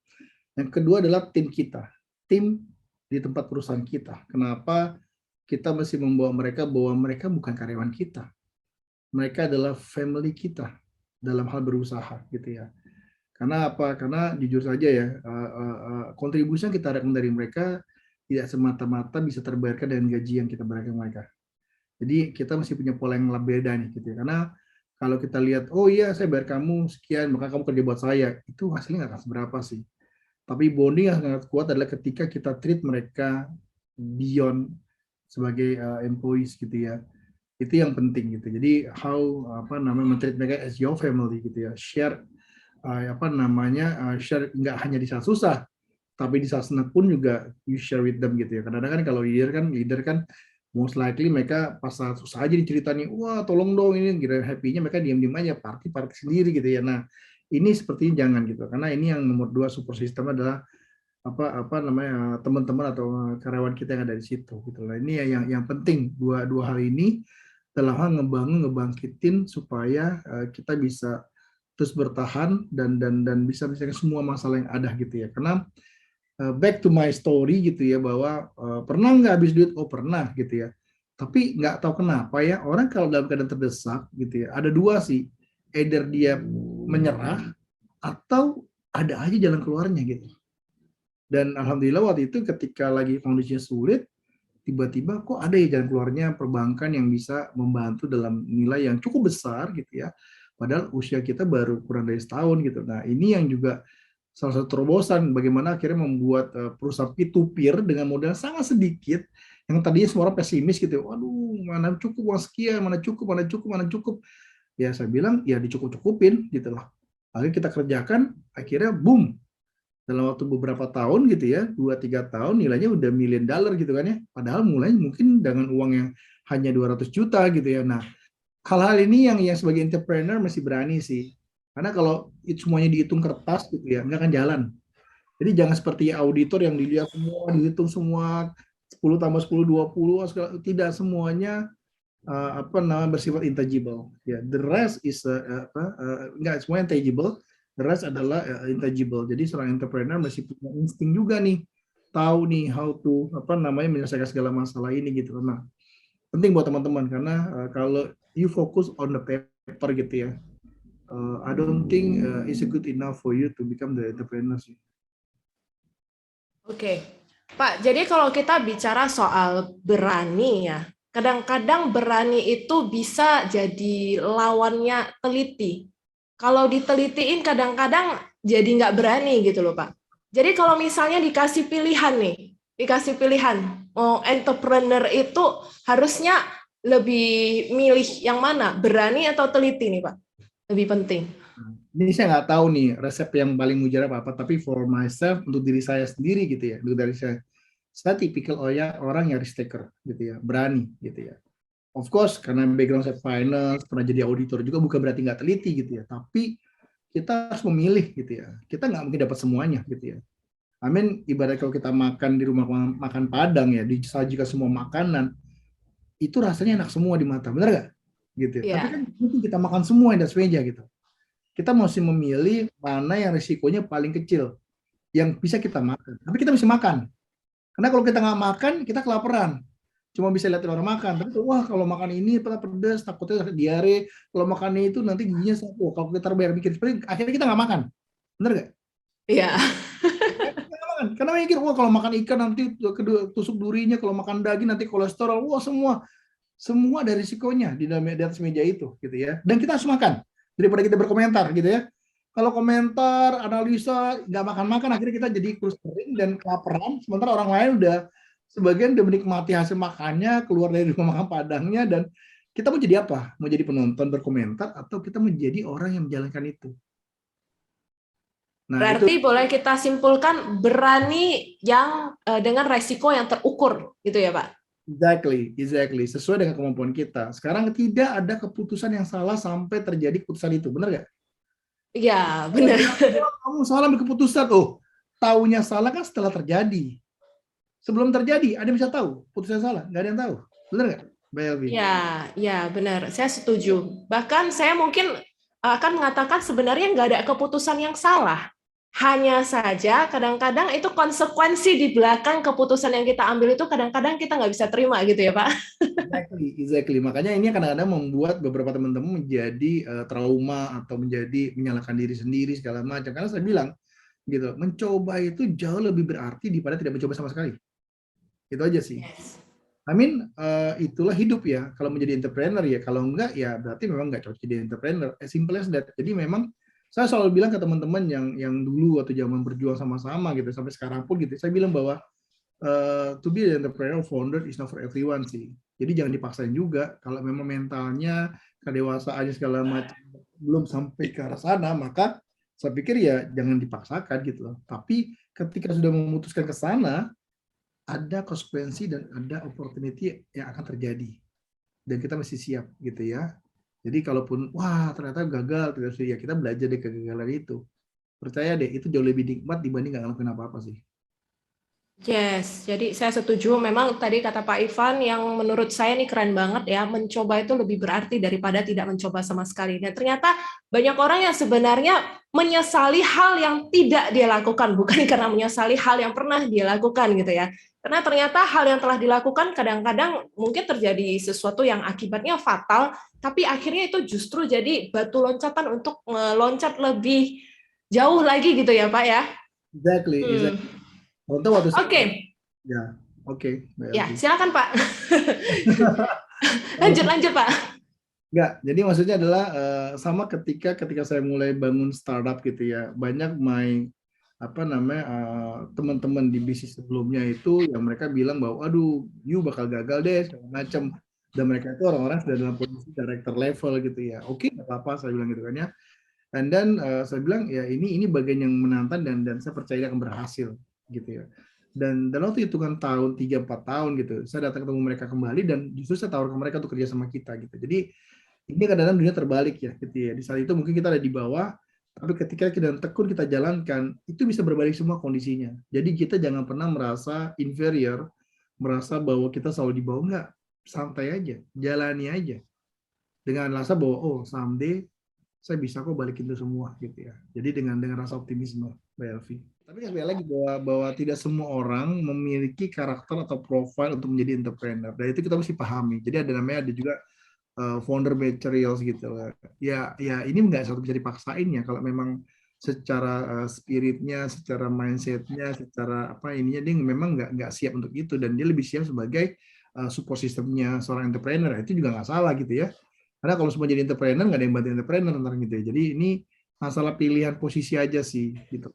Yang kedua adalah tim kita, tim di tempat perusahaan kita. Kenapa kita mesti membawa mereka bahwa mereka bukan karyawan kita, mereka adalah family kita dalam hal berusaha gitu ya. Karena apa? Karena jujur saja ya, kontribusi yang kita harapkan dari mereka tidak semata-mata bisa terbayarkan dengan gaji yang kita berikan mereka. Jadi kita masih punya pola yang lebih beda nih gitu ya. Karena kalau kita lihat, oh iya saya bayar kamu sekian, maka kamu kerja buat saya, itu hasilnya nggak akan seberapa sih. Tapi bonding yang sangat kuat adalah ketika kita treat mereka beyond sebagai employees gitu ya. Itu yang penting gitu. Jadi how men-treat mereka as your family gitu ya. Share share nggak hanya di saat susah, tapi di saat senang pun juga you share with them gitu ya. Kadang-kadang kan kalau leader kan most likely mereka pas saat susah aja diceritain, wah tolong dong ini, gitu. Happy-nya mereka diam-diam aja, party sendiri gitu ya. Nah, ini sepertinya jangan gitu, karena ini yang nomor 2 support system adalah teman-teman atau karyawan kita yang ada di situ gitu lah. Ini yang penting dua hal ini dalam hal ngebangkitin supaya kita bisa terus bertahan dan bisa menyelesaikan semua masalah yang ada gitu ya. Karena back to my story gitu ya, bahwa pernah nggak habis duit? Oh pernah gitu ya. Tapi nggak tahu kenapa ya, orang kalau dalam keadaan terdesak gitu ya, ada dua sih, either dia menyerah atau ada aja jalan keluarnya gitu. Dan alhamdulillah waktu itu ketika lagi kondisinya sulit, tiba-tiba kok ada ya jalan keluarnya perbankan yang bisa membantu dalam nilai yang cukup besar gitu ya. Padahal usia kita baru kurang dari setahun gitu. Nah ini yang juga salah satu terobosan bagaimana akhirnya membuat perusahaan peer-to-peer dengan modal sangat sedikit, yang tadinya semua orang pesimis gitu, waduh mana cukup uang sekian, mana cukup. Ya saya bilang ya dicukup-cukupin gitu loh. Akhirnya kita kerjakan, akhirnya boom, dalam waktu beberapa tahun gitu ya, 2-3 tahun nilainya udah $1 million gitu kan ya. Padahal mulanya mungkin dengan uang yang hanya 200 juta gitu ya. Nah, hal-hal ini yang sebagai entrepreneur masih berani sih. Karena kalau itu semuanya dihitung kertas gitu ya, nggak akan jalan. Jadi jangan seperti auditor yang dilihat semua, dihitung semua, 10 tambah 10, 20, tidak semuanya bersifat intangible. Ya, the rest is nggak semuanya tangible, the rest adalah intangible. Jadi seorang entrepreneur masih punya insting juga nih, tahu nih how to menyelesaikan segala masalah ini gitu. Nah, penting buat teman-teman karena kalau you focus on the paper gitu ya, I don't think it's a good enough for you to become the entrepreneur sih. Oke, Pak. Jadi kalau kita bicara soal berani ya, kadang-kadang berani itu bisa jadi lawannya teliti. Kalau ditelitiin kadang-kadang jadi nggak berani gitu loh, Pak. Jadi kalau misalnya dikasih pilihan nih, mau entrepreneur itu harusnya lebih milih yang mana, berani atau teliti nih, Pak? Lebih penting. Ini saya nggak tahu nih resep yang paling mujarab apa, tapi for myself, untuk diri saya sendiri gitu ya, untuk dari saya tipikal orang yang risk taker gitu ya, berani gitu ya. Of course, karena background saya finance, pernah jadi auditor juga, bukan berarti nggak teliti gitu ya, tapi kita harus memilih gitu ya. Kita nggak mungkin dapat semuanya gitu ya. Ibarat kalau kita makan di rumah makan Padang ya, disajikan semua makanan, itu rasanya enak semua di mata, benar nggak? Gitu ya. Tapi Ya, kan mungkin kita makan semua di atas meja gitu. Kita mesti memilih mana yang risikonya paling kecil, yang bisa kita makan. Tapi kita mesti makan. Karena kalau kita nggak makan, kita kelaparan. Cuma bisa lihat orang makan. Tapi wah kalau makan ini pedas, takutnya sakit diare. Kalau makan itu nanti giginya sakit. Kalau kita terbayar mikir seperti akhirnya kita nggak makan. Bener nggak? ya, Kita nggak makan. Karena mikir, wah kalau makan ikan nanti tusuk durinya, kalau makan daging nanti kolesterol. Wah semua ada risikonya di atas meja itu, gitu ya. Dan kita harus makan daripada kita berkomentar, gitu ya. Kalau komentar, analisa, nggak makan-makan, akhirnya kita jadi kurus kering dan kelaparan. Sementara orang lain sebagian udah menikmati hasil makannya, keluar dari rumah makan Padangnya, dan kita mau jadi apa? Mau jadi penonton berkomentar, atau kita menjadi orang yang menjalankan itu? Nah, itu berarti boleh kita simpulkan berani yang dengan resiko yang terukur, gitu ya, Pak? exactly. Sesuai dengan kemampuan kita. Sekarang tidak ada keputusan yang salah sampai terjadi keputusan itu, benar nggak? Iya, Kalau benar. bilang, "Oh, kamu salah ambil keputusan." Oh, taunya salah kan setelah terjadi. Sebelum terjadi, ada yang bisa tahu putusan salah? Nggak ada yang tahu. Benar nggak, Mbak Elvi? Ya, ya benar. Saya setuju. Bahkan saya mungkin akan mengatakan sebenarnya nggak ada keputusan yang salah. Hanya saja kadang-kadang itu konsekuensi di belakang keputusan yang kita ambil itu kadang-kadang kita nggak bisa terima gitu ya, Pak. Exactly. Makanya ini kadang-kadang membuat beberapa teman-teman menjadi trauma atau menjadi menyalahkan diri sendiri segala macam. Karena saya bilang, gitu, mencoba itu jauh lebih berarti daripada tidak mencoba sama sekali. Itu aja sih. Yes. Itulah hidup ya. Kalau menjadi entrepreneur ya, kalau enggak ya berarti memang enggak cocok jadi entrepreneur. As simple as that. Jadi memang saya selalu bilang ke teman-teman yang dulu atau zaman berjuang sama-sama gitu sampai sekarang pun gitu. Saya bilang bahwa to be an entrepreneur founder is not for everyone sih. Jadi jangan dipaksain juga. Kalau memang mentalnya, kedewasaannya segala macam belum sampai ke arah sana, maka saya pikir ya jangan dipaksakan gitu loh. Tapi ketika sudah memutuskan ke sana, ada konsekuensi dan ada opportunity yang akan terjadi dan kita mesti siap gitu ya. Jadi kalaupun wah ternyata gagal tidak ya kita belajar dari kegagalan itu. Percaya deh itu jauh lebih nikmat dibanding nggak ngelakuin apa-apa sih. Yes, jadi saya setuju. Memang tadi kata Pak Ivan yang menurut saya ini keren banget ya, mencoba itu lebih berarti daripada tidak mencoba sama sekali. Dan ternyata banyak orang yang sebenarnya menyesali hal yang tidak dia lakukan, bukan karena menyesali hal yang pernah dia lakukan gitu ya. Karena ternyata hal yang telah dilakukan kadang-kadang mungkin terjadi sesuatu yang akibatnya fatal, tapi akhirnya itu justru jadi batu loncatan untuk meloncat lebih jauh lagi gitu ya Pak ya. Exactly. Contoh waktu Oke. ya, oke, Mbak Ya, Elvi. silakan Pak. Lanjut Pak. Enggak, jadi maksudnya adalah sama ketika saya mulai bangun startup gitu ya, banyak teman-teman di bisnis sebelumnya itu yang mereka bilang bahwa aduh, you bakal gagal deh segala macam, dan mereka itu orang-orang sudah dalam posisi director level gitu ya. Oke, nggak apa-apa saya bilang gitu kan ya. And then saya bilang ya ini bagian yang menantang dan saya percaya dia akan berhasil gitu ya. Dan waktu hitungan tahun 3-4 tahun gitu, saya datang ketemu mereka kembali dan justru saya tawarkan mereka untuk kerja sama kita gitu. Jadi ini kadang-kadang dunia terbalik ya gitu ya. Di saat itu mungkin kita ada di bawah, tapi ketika kita tekun kita jalankan, itu bisa berbalik semua kondisinya. Jadi kita jangan pernah merasa inferior, merasa bahwa kita selalu di bawah, enggak. Santai aja, jalani aja. Dengan rasa bahwa oh someday saya bisa kok balikin itu semua gitu ya. Jadi dengan rasa optimisme, Mbak Elvi. Tapi sekali lagi bahwa tidak semua orang memiliki karakter atau profil untuk menjadi entrepreneur. Dan itu kita mesti pahami. Jadi ada juga founder materials gitu lah. Ya, ya ini nggak satu bisa dipaksain ya kalau memang secara spiritnya, secara mindsetnya, secara apa ininya dia memang nggak siap untuk itu dan dia lebih siap sebagai support sistemnya seorang entrepreneur. Itu juga nggak salah gitu ya. Karena kalau semua jadi entrepreneur nggak ada yang bantu entrepreneur ntar gitu ya. Jadi ini masalah pilihan posisi aja sih gitu.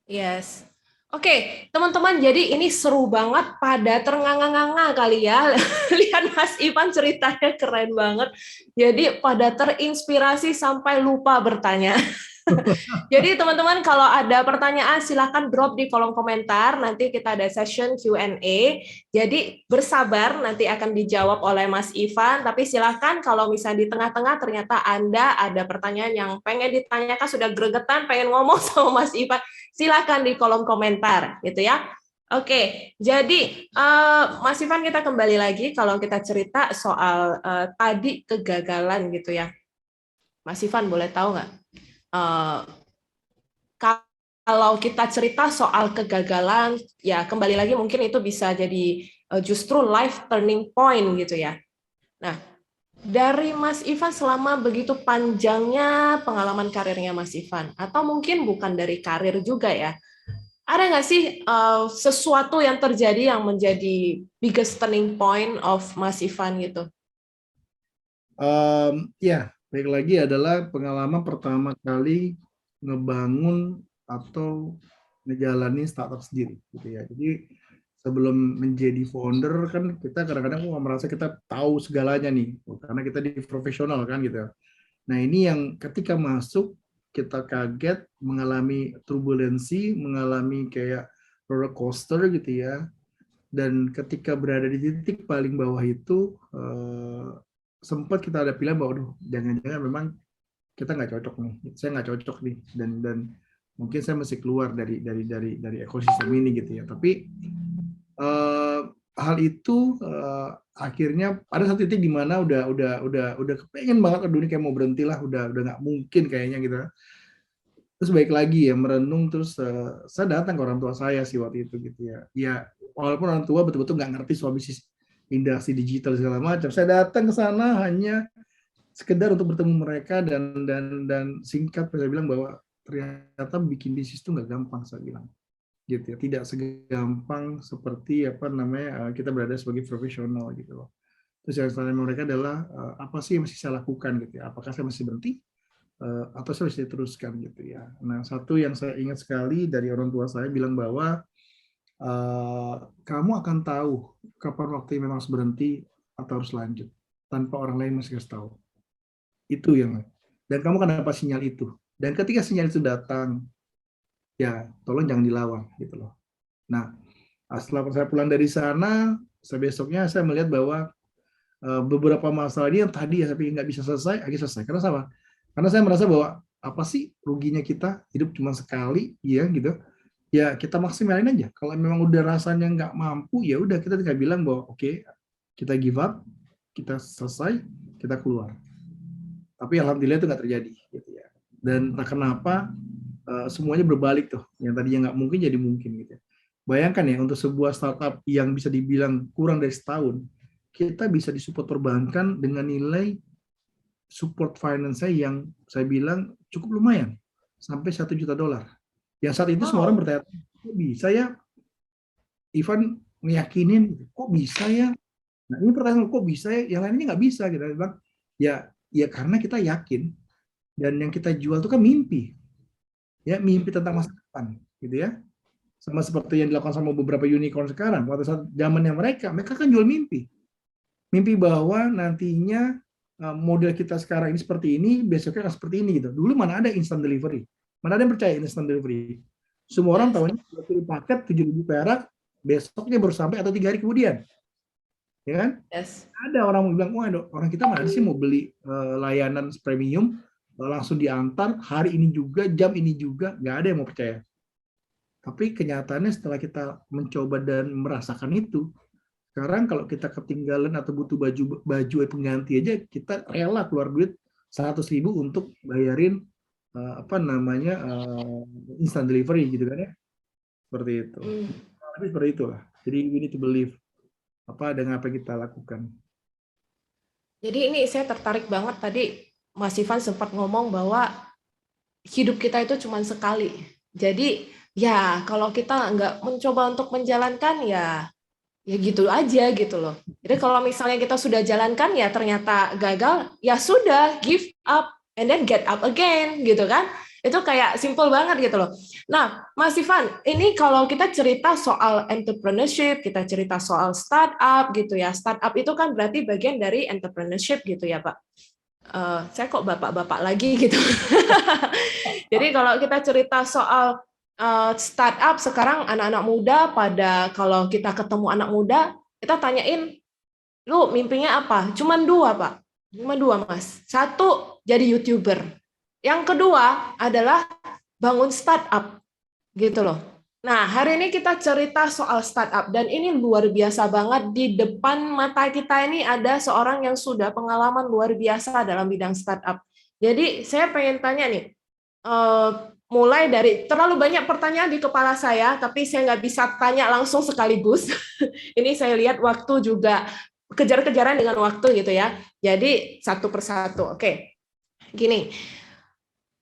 Yes. Oke, teman-teman, jadi ini seru banget, pada ternganga-nganga kali ya. Lihat Mas Ivan ceritanya keren banget. Jadi pada terinspirasi sampai lupa bertanya. Jadi teman-teman kalau ada pertanyaan silahkan drop di kolom komentar, nanti kita ada session Q&A. Jadi bersabar, nanti akan dijawab oleh Mas Ivan, tapi silahkan kalau misalnya di tengah-tengah ternyata Anda ada pertanyaan yang pengen ditanyakan, sudah gregetan, pengen ngomong sama Mas Ivan, silahkan di kolom komentar, gitu ya. Oke, jadi Mas Ivan kita kembali lagi kalau kita cerita soal tadi kegagalan gitu ya. Mas Ivan boleh tahu nggak? Kalau kita cerita soal kegagalan, ya kembali lagi mungkin itu bisa jadi justru life turning point gitu ya. Nah, dari Mas Ivan selama begitu panjangnya pengalaman karirnya Mas Ivan, atau mungkin bukan dari karir juga ya, ada nggak sih sesuatu yang terjadi yang menjadi biggest turning point of Mas Ivan gitu? Ya, baik lagi adalah pengalaman pertama kali ngebangun atau ngejalanin startup sendiri gitu ya. Jadi sebelum menjadi founder kan kita kadang-kadang merasa kita tahu segalanya nih karena kita di profesional kan gitu. Nah, ini yang ketika masuk kita kaget, mengalami turbulensi, mengalami kayak roller coaster gitu ya. Dan ketika berada di titik paling bawah itu sempat kita ada pilihan bahwa, aduh, jangan-jangan memang kita nggak cocok nih, saya nggak cocok nih, dan mungkin saya mesti keluar dari ekosistem ini gitu ya. Tapi hal itu akhirnya ada satu titik di mana udah kepengen banget, aduh ini kayak mau berhenti lah, udah nggak mungkin kayaknya gitu. Terus baik lagi ya merenung, terus saya datang ke orang tua saya sih waktu itu gitu ya. Ya walaupun orang tua betul-betul nggak ngerti soal bisnis industri digital segala macam, saya datang ke sana hanya sekedar untuk bertemu mereka dan singkat saya bilang bahwa ternyata bikin bisnis itu nggak gampang, saya bilang gitu ya, tidak segampang seperti apa namanya kita berada sebagai profesional gitu loh. Terus yang saya tanya mereka adalah apa sih yang masih saya lakukan gitu ya, apakah saya masih berhenti atau saya bisa diteruskan gitu ya. Nah, satu yang saya ingat sekali dari orang tua saya bilang bahwa kamu akan tahu kapan waktu memang harus berhenti atau harus lanjut tanpa orang lain masih kasih tahu. Itu yang, dan kamu akan dapat sinyal itu. Dan ketika sinyal itu datang, ya tolong jangan dilawan gitu loh. Nah, setelah saya pulang dari sana, besoknya saya melihat bahwa beberapa masalah ini yang tadi ya tapi nggak bisa selesai, akhirnya selesai. Karena sama, karena saya merasa bahwa apa sih ruginya kita hidup cuma sekali, ya gitu. Ya kita maksimalin aja. Kalau memang udah rasanya nggak mampu, ya udah kita tinggal bilang bahwa oke, kita give up, kita selesai, kita keluar. Tapi alhamdulillah itu nggak terjadi, gitu ya. Dan entah kenapa semuanya berbalik tuh. Yang tadinya nggak mungkin jadi mungkin gitu. Bayangkan ya untuk sebuah startup yang bisa dibilang kurang dari setahun, kita bisa disupport perbankan dengan nilai support finance yang saya bilang cukup lumayan, sampai $1 juta. Yang saat itu semua orang bertanya, kok bisa ya Ivan meyakinin, kok bisa ya? Nah ini pertanyaan, kok bisa ya? Yang lain ini nggak bisa gitu. Bang. Ya karena kita yakin, dan yang kita jual itu kan mimpi, ya mimpi tentang masa depan, gitu ya. Sama seperti yang dilakukan sama beberapa unicorn sekarang. Pada saat zamannya mereka kan jual mimpi. Mimpi bahwa nantinya model kita sekarang ini seperti ini, besoknya akan seperti ini gitu. Dulu mana ada instant delivery? Mana ada yang percaya instant delivery? Semua orang tahunya kirim paket 7.000 perak, besoknya baru sampai atau 3 hari kemudian. Ya kan? Yes. Ada orang bilang, wah orang kita mana sih mau beli layanan premium langsung diantar hari ini juga, jam ini juga, nggak ada yang mau percaya. Tapi kenyataannya setelah kita mencoba dan merasakan itu, sekarang kalau kita ketinggalan atau butuh baju pengganti aja, kita rela keluar duit 100.000 untuk bayarin apa namanya instant delivery gitu kan ya, seperti itu. Tapi seperti itulah. Jadi we need to believe apa dengan apa yang kita lakukan. Jadi ini saya tertarik banget tadi Mas Ivan sempat ngomong bahwa hidup kita itu cuma sekali. Jadi ya kalau kita nggak mencoba untuk menjalankan ya gitu aja gitu loh. Jadi kalau misalnya kita sudah jalankan ya ternyata gagal, ya sudah give up and then get up again gitu kan. Itu kayak simple banget gitu loh. Nah, Mas Ivan, ini kalau kita cerita soal entrepreneurship, kita cerita soal startup gitu ya. Startup itu kan berarti bagian dari entrepreneurship gitu ya, Pak. Saya kok bapak-bapak lagi gitu. Jadi kalau kita cerita soal startup sekarang anak-anak muda kalau kita ketemu anak muda, kita tanyain, lu mimpinya apa? Cuman dua, Pak. Cuma dua, Mas. Satu, jadi YouTuber. Yang kedua adalah bangun startup, gitu loh. Nah, hari ini kita cerita soal startup, dan ini luar biasa banget. Di depan mata kita ini ada seorang yang sudah pengalaman luar biasa dalam bidang startup. Jadi, saya pengen tanya nih, mulai dari terlalu banyak pertanyaan di kepala saya, tapi saya nggak bisa tanya langsung sekaligus. Ini saya lihat waktu juga kejar-kejaran dengan waktu gitu ya. Jadi satu persatu. Oke, gini.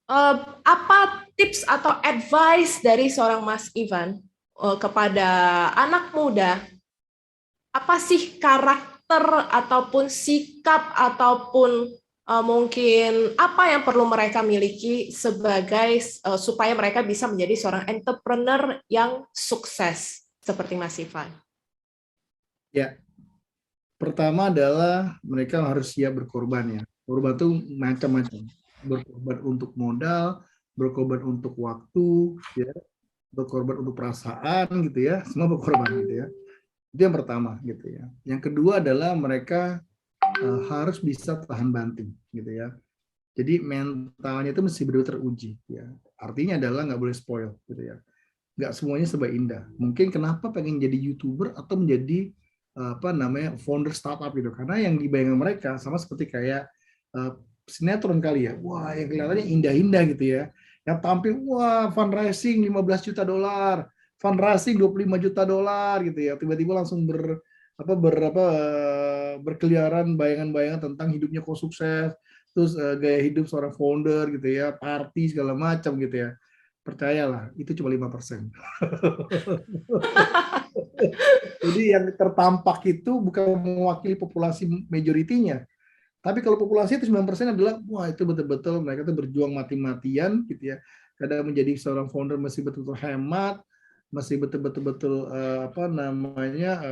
Apa tips atau advice dari seorang Mas Ivan kepada anak muda? Apa sih karakter ataupun sikap ataupun mungkin apa yang perlu mereka miliki sebagai supaya mereka bisa menjadi seorang entrepreneur yang sukses seperti Mas Ivan? Ya, pertama adalah mereka harus siap berkorban ya. Korban itu macam-macam. Berkorban untuk modal, berkorban untuk waktu, ya, berkorban untuk perasaan gitu ya. Semua berkorban gitu ya. Itu yang pertama gitu ya. Yang kedua adalah mereka harus bisa tahan banting gitu ya. Jadi mentalnya itu mesti benar-benar teruji ya. Artinya adalah nggak boleh spoil gitu ya. Nggak semuanya serba indah. Mungkin kenapa pengen jadi YouTuber atau menjadi apa namanya founder startup itu, karena yang dibayangkan mereka sama seperti kayak sinetron kali ya. Wah, yang kelihatannya indah-indah gitu ya. Yang tampil wah fundraising 15 juta dolar, fundraising 25 juta dolar gitu ya. Tiba-tiba langsung berkeliaran bayangan-bayangan tentang hidupnya kok sukses, terus gaya hidup seorang founder gitu ya, party segala macam gitu ya. Percayalah, itu cuma 5%. Jadi yang tertampak itu bukan mewakili populasi majoritinya. Tapi kalau populasi itu 9% adalah, wah itu betul-betul mereka tuh berjuang mati-matian gitu ya. Kadang menjadi seorang founder mesti betul-betul hemat, mesti betul-betul apa namanya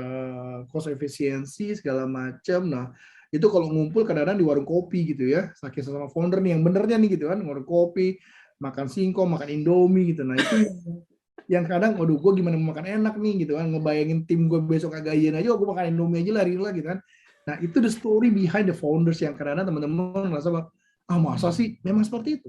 cost efisiensi segala macam. Nah itu kalau ngumpul kadang-kadang di warung kopi gitu ya, saking sama founder nih yang benernya nih gitu kan, warung kopi, makan singkong, makan indomie gitu. Nah itu yang kadang, waduh gue gimana mau makan enak nih gitu kan, ngebayangin tim gue besok kagayan aja, gue makan indomie aja lah gitu kan. Nah itu the story behind the founders yang kadang-kadang teman-teman merasa bahwa masa sih memang seperti itu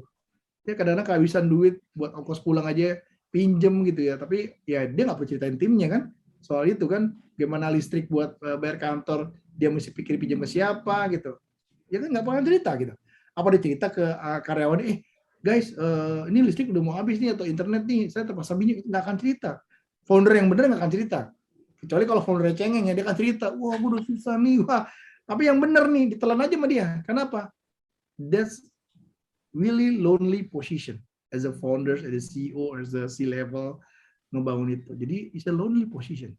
ya, kadang-kadang kehabisan duit buat ongkos pulang aja pinjem gitu ya, tapi ya dia nggak perlu ceritain timnya kan soal itu kan, gimana listrik buat bayar kantor dia mesti pikir pinjam ke siapa gitu ya kan, nggak pernah cerita gitu. Apa dia cerita ke karyawan, guys ini listrik udah mau habis nih atau internet nih saya terpaksa pinjam, nggak akan cerita. Founder yang bener nggak akan cerita, kecuali kalau foundernya cengeng ya dia akan cerita, wah gue udah susah nih, wah. Tapi yang bener nih ditelan aja sama dia. Kenapa? That's really lonely position as a founder, as a CEO, as a C-level ngebangun itu. Jadi it's a lonely position.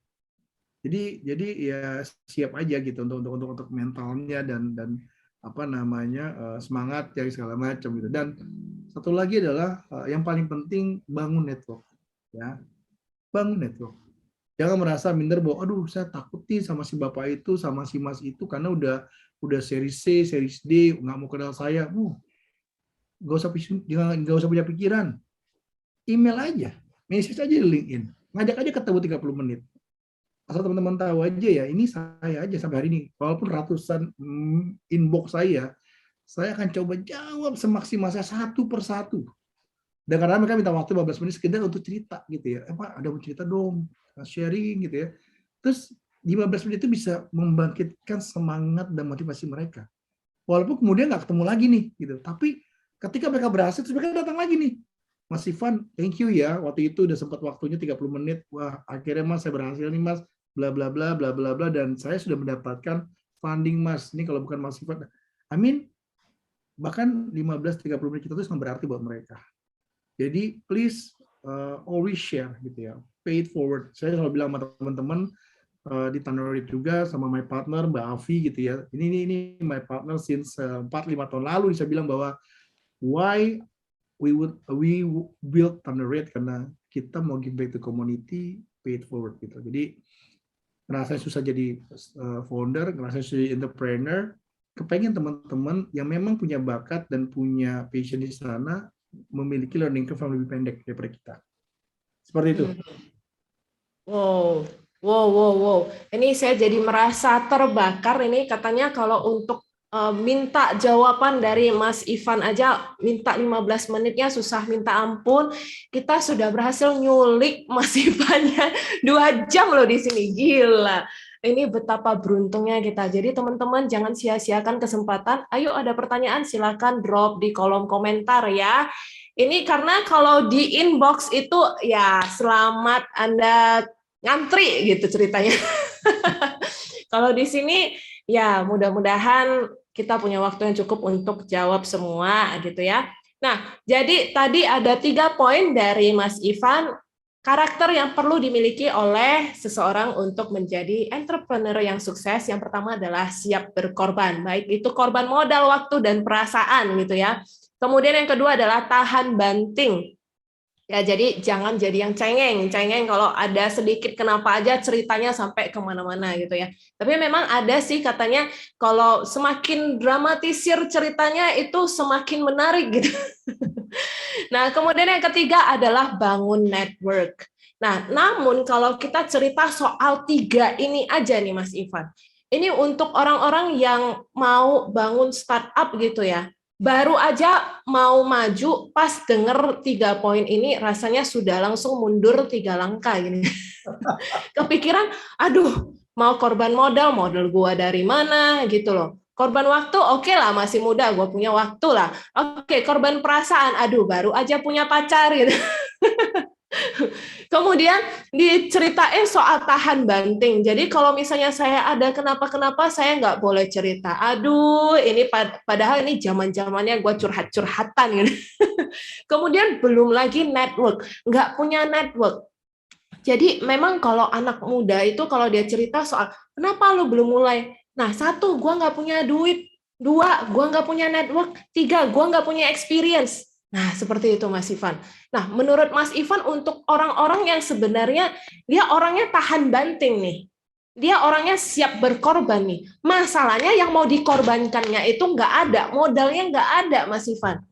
Jadi ya siap aja gitu untuk mentalnya dan apa namanya semangat ya segala macam gitu. Dan satu lagi adalah yang paling penting bangun network ya. Bangun network. Jangan merasa minder bahwa aduh saya takut nih sama si bapak itu sama si mas itu karena udah seri C, seri D nggak mau kenal saya. Nggak usah punya pikiran. Email aja, message aja di LinkedIn, ngajak aja ketemu 30 menit. Asal teman-teman tahu aja ya, ini saya aja sampai hari ini, walaupun ratusan inbox saya akan coba jawab semaksimal saya satu persatu. Dan karena mereka minta waktu 15 menit sekedar untuk cerita gitu ya. Pak, ada mau cerita dong, sharing gitu ya. Terus 15 menit itu bisa membangkitkan semangat dan motivasi mereka. Walaupun kemudian nggak ketemu lagi nih gitu. Tapi ketika mereka berhasil, terus mereka datang lagi nih. Mas Ivan, thank you ya. Waktu itu udah sempat waktunya 30 menit. Wah, akhirnya Mas saya berhasil nih Mas. Bla bla bla bla bla bla, dan saya sudah mendapatkan funding Mas, ini kalau bukan Mas Ivan, I mean, bahkan 15-30 menit kita itu sangat berarti buat mereka. Jadi please always share gitu ya, pay it forward. Saya selalu bilang sama teman-teman di Tandoori juga sama my partner Mbak Afi gitu ya. Ini my partner since 4-5 tahun lalu. Saya bilang bahwa why we build Tandoori karena kita mau give back to community, pay it forward gitu. Jadi ngerasa susah jadi founder, ngerasa susah jadi entrepreneur, kepengen teman-teman yang memang punya bakat dan punya passion di sana memiliki learning curve yang lebih pendek daripada kita. Seperti itu. Wow, wow, wow, wow. Ini saya jadi merasa terbakar ini katanya kalau untuk minta jawaban dari Mas Ivan aja minta 15 menitnya susah minta ampun. Kita sudah berhasil nyulik Mas Ivannya 2 jam loh di sini. Gila. Ini betapa beruntungnya kita. Jadi teman-teman jangan sia-siakan kesempatan. Ayo ada pertanyaan silakan drop di kolom komentar ya. Ini karena kalau di inbox itu ya selamat Anda ngantri gitu ceritanya. Kalau di sini ya mudah-mudahan kita punya waktu yang cukup untuk jawab semua gitu ya. Nah, jadi tadi ada 3 poin dari Mas Ivan, karakter yang perlu dimiliki oleh seseorang untuk menjadi entrepreneur yang sukses. Yang pertama adalah siap berkorban, baik itu korban modal, waktu, dan perasaan gitu ya. Kemudian yang kedua adalah tahan banting. Ya, jadi jangan jadi yang cengeng kalau ada sedikit kenapa aja ceritanya sampai kemana-mana gitu ya. Tapi memang ada sih katanya kalau semakin dramatisir ceritanya itu semakin menarik gitu. Nah, kemudian yang ketiga adalah bangun network. Nah, namun kalau kita cerita soal 3 ini aja nih Mas Ivan, ini untuk orang-orang yang mau bangun startup gitu ya, baru aja mau maju pas denger 3 poin ini rasanya sudah langsung mundur 3 langkah gini. Kepikiran, aduh mau korban modal gua dari mana gitu loh. Korban waktu oke lah masih muda gua punya waktu lah. Oke, korban perasaan, aduh baru aja punya pacar gitu. Kemudian diceritain soal tahan banting. Jadi kalau misalnya saya ada kenapa-kenapa, saya nggak boleh cerita. Aduh, ini padahal ini zaman-zamannya gue curhat-curhatan gitu. Kemudian belum lagi network, nggak punya network. Jadi memang kalau anak muda itu kalau dia cerita soal kenapa lu belum mulai. Nah, 1, gue nggak punya duit. 2, gue nggak punya network. 3, gue nggak punya experience. Nah, seperti itu Mas Ivan. Nah, menurut Mas Ivan untuk orang-orang yang sebenarnya dia orangnya tahan banting nih. Dia orangnya siap berkorban nih. Masalahnya yang mau dikorbankannya itu nggak ada, modalnya nggak ada Mas Ivan.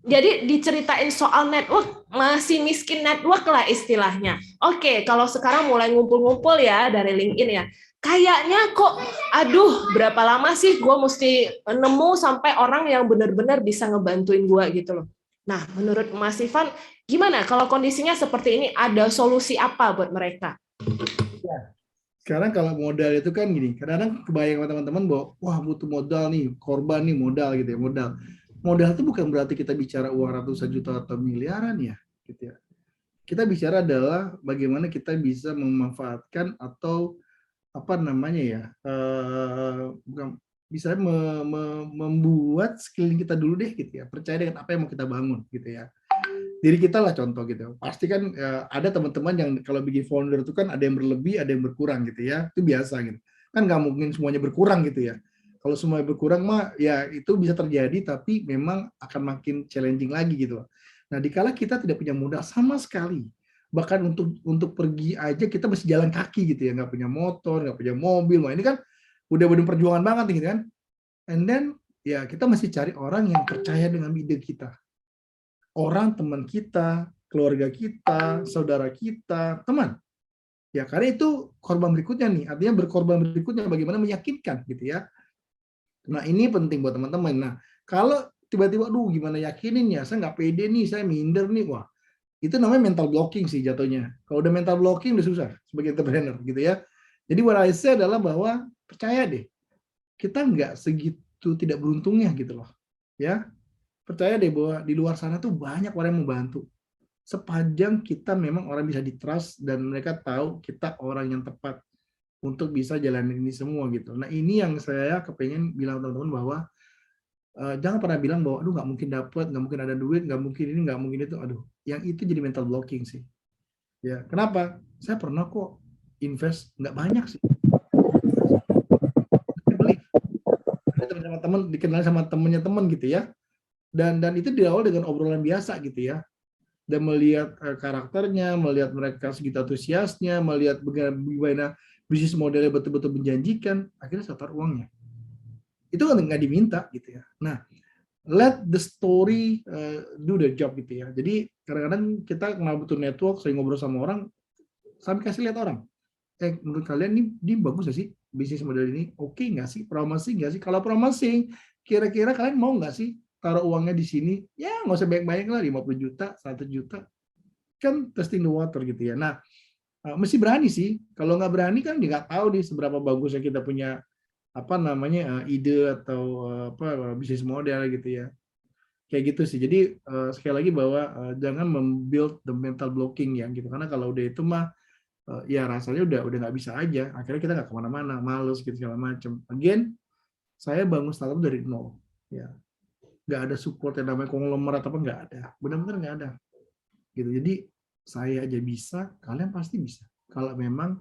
Jadi diceritain soal network, masih miskin network lah istilahnya. Oke, kalau sekarang mulai ngumpul-ngumpul ya dari LinkedIn ya, kayaknya kok, aduh berapa lama sih gue mesti nemu sampai orang yang benar-benar bisa ngebantuin gue gitu loh. Nah, menurut Mas Ivan, gimana kalau kondisinya seperti ini, ada solusi apa buat mereka? Sekarang kalau modal itu kan gini, kadang-kadang kebayang sama teman-teman bahwa, wah butuh modal nih, korban nih modal gitu ya, modal. Modal itu bukan berarti kita bicara uang ratusan juta atau miliaran ya, gitu ya. Kita bicara adalah bagaimana kita bisa memanfaatkan atau apa namanya ya, bukan bisa membuat sekeliling kita dulu deh gitu ya, percaya dengan apa yang mau kita bangun gitu ya. Diri kita lah contoh gitu. Pasti kan ada teman-teman yang kalau bikin founder itu kan ada yang berlebih, ada yang berkurang gitu ya. Itu biasa gitu. Kan nggak mungkin semuanya berkurang gitu ya. Kalau semuanya berkurang mah ya itu bisa terjadi tapi memang akan makin challenging lagi gitu. Nah, dikala kita tidak punya modal sama sekali, bahkan untuk pergi aja kita mesti jalan kaki gitu ya, nggak punya motor, nggak punya mobil. Wah, ini kan udah benar perjuangan banget gitu kan. And then ya kita mesti cari orang yang percaya dengan ide kita. Orang teman kita, keluarga kita, saudara kita, teman. Ya, karena itu korban berikutnya nih. Artinya berkorban berikutnya bagaimana meyakinkan gitu ya. Nah, ini penting buat teman-teman. Nah, kalau tiba-tiba, aduh gimana yakinin ya, saya nggak pede nih, saya minder nih, wah, itu namanya mental blocking sih jatuhnya. Kalau udah mental blocking udah susah sebagai entrepreneur gitu ya. Jadi what I say adalah bahwa percaya deh, kita nggak segitu tidak beruntungnya gitu loh. Ya, percaya deh bahwa di luar sana tuh banyak orang yang membantu. Sepanjang kita memang orang bisa di-trust dan mereka tahu kita orang yang tepat untuk bisa jalanin ini semua gitu. Nah ini yang saya kepengen bilang teman-teman bahwa jangan pernah bilang bahwa aduh nggak mungkin dapat, nggak mungkin ada duit, nggak mungkin ini, nggak mungkin itu. Aduh, yang itu jadi mental blocking sih. Ya, kenapa? Saya pernah kok invest nggak banyak sih. Beli ada teman-teman dikenal sama temennya teman gitu ya. Dan itu diawal dengan obrolan biasa gitu ya. Dan melihat karakternya, melihat mereka segitu antusiasnya, melihat bagaimana bisnis modelnya betul-betul menjanjikan, akhirnya saya taruh uangnya. Itu kan nggak diminta gitu ya. Nah, let the story do the job gitu ya. Jadi kadang-kadang kita kenal betul network, sering ngobrol sama orang, sampai kasih lihat orang. Menurut kalian ini bagus nggak sih bisnis model ini? Oke nggak sih? Promising nggak sih? Kalau promising, kira-kira kalian mau nggak sih taruh uangnya di sini? Ya nggak usah banyak-banyak lah, 50 juta, 1 juta. Kan testing the water gitu ya. Nah, mesti berani sih. Kalau nggak berani kan nggak tahu nih seberapa bagusnya kita punya apa namanya ide atau apa bisnis model gitu ya. Kayak gitu sih. Jadi sekali lagi bahwa jangan membuild the mental blocking ya gitu. Karena kalau udah itu mah ya rasanya udah nggak bisa aja. Akhirnya kita nggak kemana-mana, males gitu segala macam. Again, saya bangun startup dari nol. Ya, nggak ada support yang namanya konglomerat apa nggak ada. Benar-benar nggak ada. Gitu. Jadi saya aja bisa, kalian pasti bisa. Kalau memang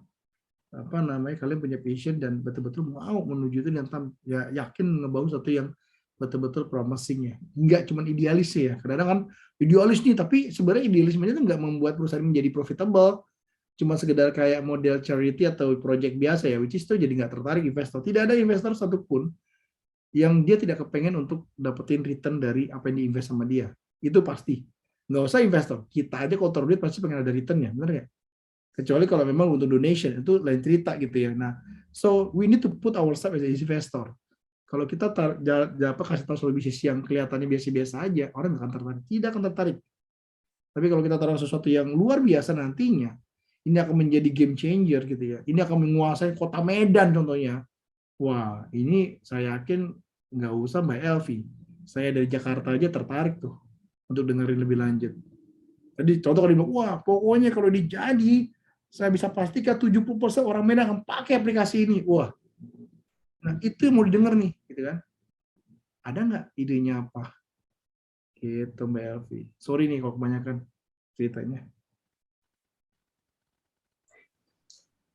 apa namanya kalian punya passion dan betul-betul mau menuju itu dan ya yakin ngebangun sesuatu yang betul-betul promising ya. Nggak cuma idealis ya. Kadang-kadang kan idealis nih, tapi sebenarnya idealismenya itu nggak membuat perusahaan menjadi profitable. Cuma sekedar kayak model charity atau project biasa ya, which is itu jadi nggak tertarik investor. Tidak ada investor satupun yang dia tidak kepengen untuk dapetin return dari apa yang diinvest sama dia. Itu pasti. Nggak usah investor. Kita aja kalau taruh duit pasti pengen ada return-nya, benar nggak? Kecuali kalau memang untuk donation, itu lain cerita gitu ya. Nah, so we need to put ourselves as an investor. Kalau kita kasih tahu soal bisnis yang kelihatannya biasa-biasa aja, orang nggak akan tertarik. Tidak akan tertarik. Tapi kalau kita taruh sesuatu yang luar biasa nantinya, ini akan menjadi game changer gitu ya. Ini akan menguasai kota Medan contohnya. Wah, ini saya yakin nggak usah Mbak Elvi. Saya dari Jakarta aja tertarik tuh untuk dengerin lebih lanjut. Jadi contoh kalau dibilang, wah pokoknya kalau dijadi, saya bisa pastikan 70% orang Medan akan pakai aplikasi ini. Wah, nah itu yang mau didengar nih, gitu kan. Ada nggak idenya apa? Gitu Mbak Elvi. Sorry nih kalau kebanyakan ceritanya.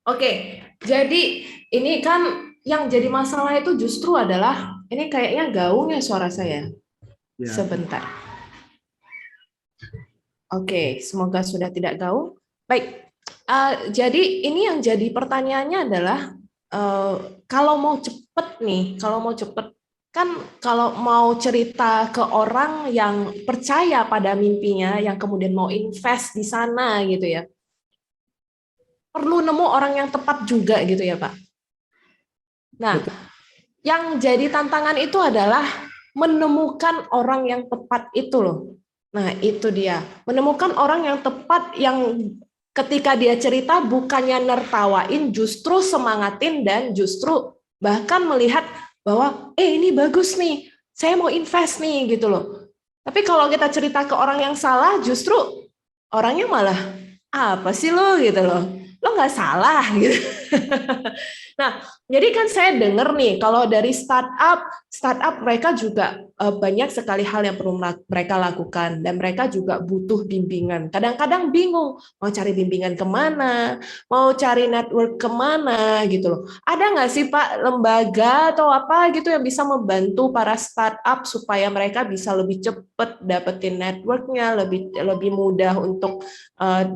Oke, jadi ini kan yang jadi masalah itu justru adalah ini kayaknya gaung ya suara saya. Ya. Sebentar. Oke, semoga sudah tidak gaung. Baik, jadi ini yang jadi pertanyaannya adalah kalau mau cepet nih, kan kalau mau cerita ke orang yang percaya pada mimpinya, yang kemudian mau invest di sana gitu ya, perlu nemu orang yang tepat juga gitu ya Pak. Nah, Betul. yang jadi tantangan itu adalah menemukan orang yang tepat itu loh. Nah, itu dia. Menemukan orang yang tepat yang ketika dia cerita bukannya nertawain, justru semangatin dan justru bahkan melihat bahwa ini bagus nih, saya mau invest nih gitu loh. Tapi kalau kita cerita ke orang yang salah, justru orangnya malah apa sih lo gitu loh. Lo nggak salah gitu. Nah, jadi kan saya dengar nih kalau dari startup mereka juga banyak sekali hal yang perlu mereka lakukan dan mereka juga butuh bimbingan. Kadang-kadang bingung mau cari bimbingan kemana, mau cari network kemana gitu loh. Ada nggak sih Pak lembaga atau apa gitu yang bisa membantu para startup supaya mereka bisa lebih cepat dapetin networknya, lebih mudah untuk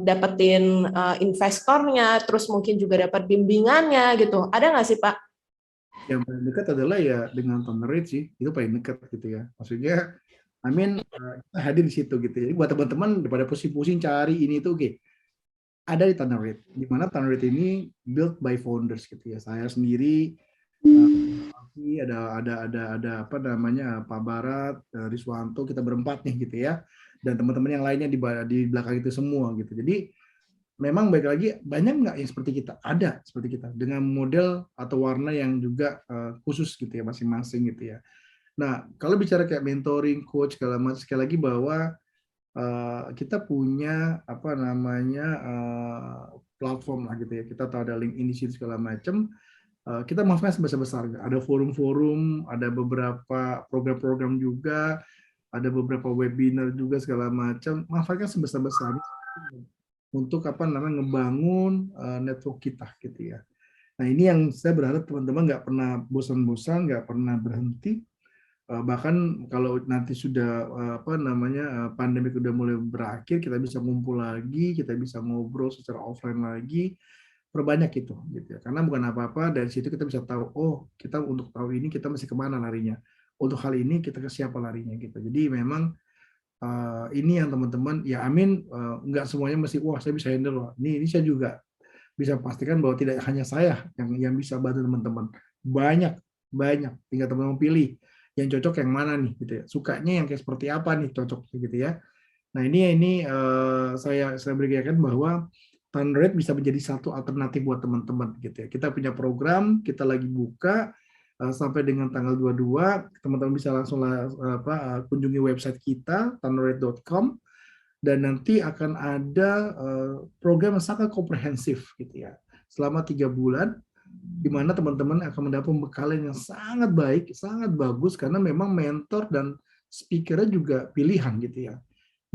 dapetin investornya, terus mungkin juga dapat bimbingannya gitu. Ada nggak sih Pak? Yang paling dekat adalah ya dengan Thunder Rate sih, itu paling dekat gitu ya. Maksudnya, kita hadir di situ gitu. Jadi buat teman-teman daripada pusing-pusing cari ini itu oke. Ada di Thunder Rate. Di mana Thunder Rate ini built by founders gitu ya. Saya sendiri ada apa namanya Pak Barat, Riswanto, kita berempat nih gitu ya. Dan teman-teman yang lainnya di belakang itu semua gitu. Jadi memang baik lagi banyak nggak yang seperti kita, ada seperti kita dengan model atau warna yang juga khusus gitu ya masing-masing gitu ya. Nah kalau bicara kayak mentoring, coach segala macam, sekali lagi bahwa kita punya apa namanya platform lah gitu ya. Kita tahu ada LinkedIn di situ segala macam. Kita manfaatkan sebesar-besarnya. Ada forum-forum, ada beberapa program-program juga, ada beberapa webinar juga segala macam. Manfaatkan sebesar-besarnya untuk ngebangun network kita gitu ya. Nah ini yang saya berharap teman-teman nggak pernah bosan-bosan, nggak pernah berhenti. Bahkan kalau nanti sudah pandemi sudah mulai berakhir, kita bisa ngumpul lagi, kita bisa ngobrol secara offline lagi, perbanyak itu gitu ya. Karena bukan apa-apa, dari situ kita bisa tahu, oh kita untuk tahu ini kita mesti kemana larinya, untuk hal ini kita ke siapa larinya gitu. Jadi memang ini yang teman-teman ya amin, nggak semuanya mesti wah saya bisa handle loh. Ini saya juga bisa pastikan bahwa tidak hanya saya yang bisa bantu teman-teman, banyak tinggal teman-teman pilih yang cocok yang mana nih gitu ya, sukanya yang kayak seperti apa nih cocok gitu ya. Nah ini saya berikan bahwa Tanred bisa menjadi satu alternatif buat teman-teman gitu ya. Kita punya program, kita lagi buka sampai dengan tanggal 22, teman-teman bisa langsung kunjungi website kita tanred.com, dan nanti akan ada program yang sangat komprehensif gitu ya selama 3 bulan, di mana teman-teman akan mendapat pembekalan yang sangat baik, sangat bagus, karena memang mentor dan speaker-nya juga pilihan gitu ya.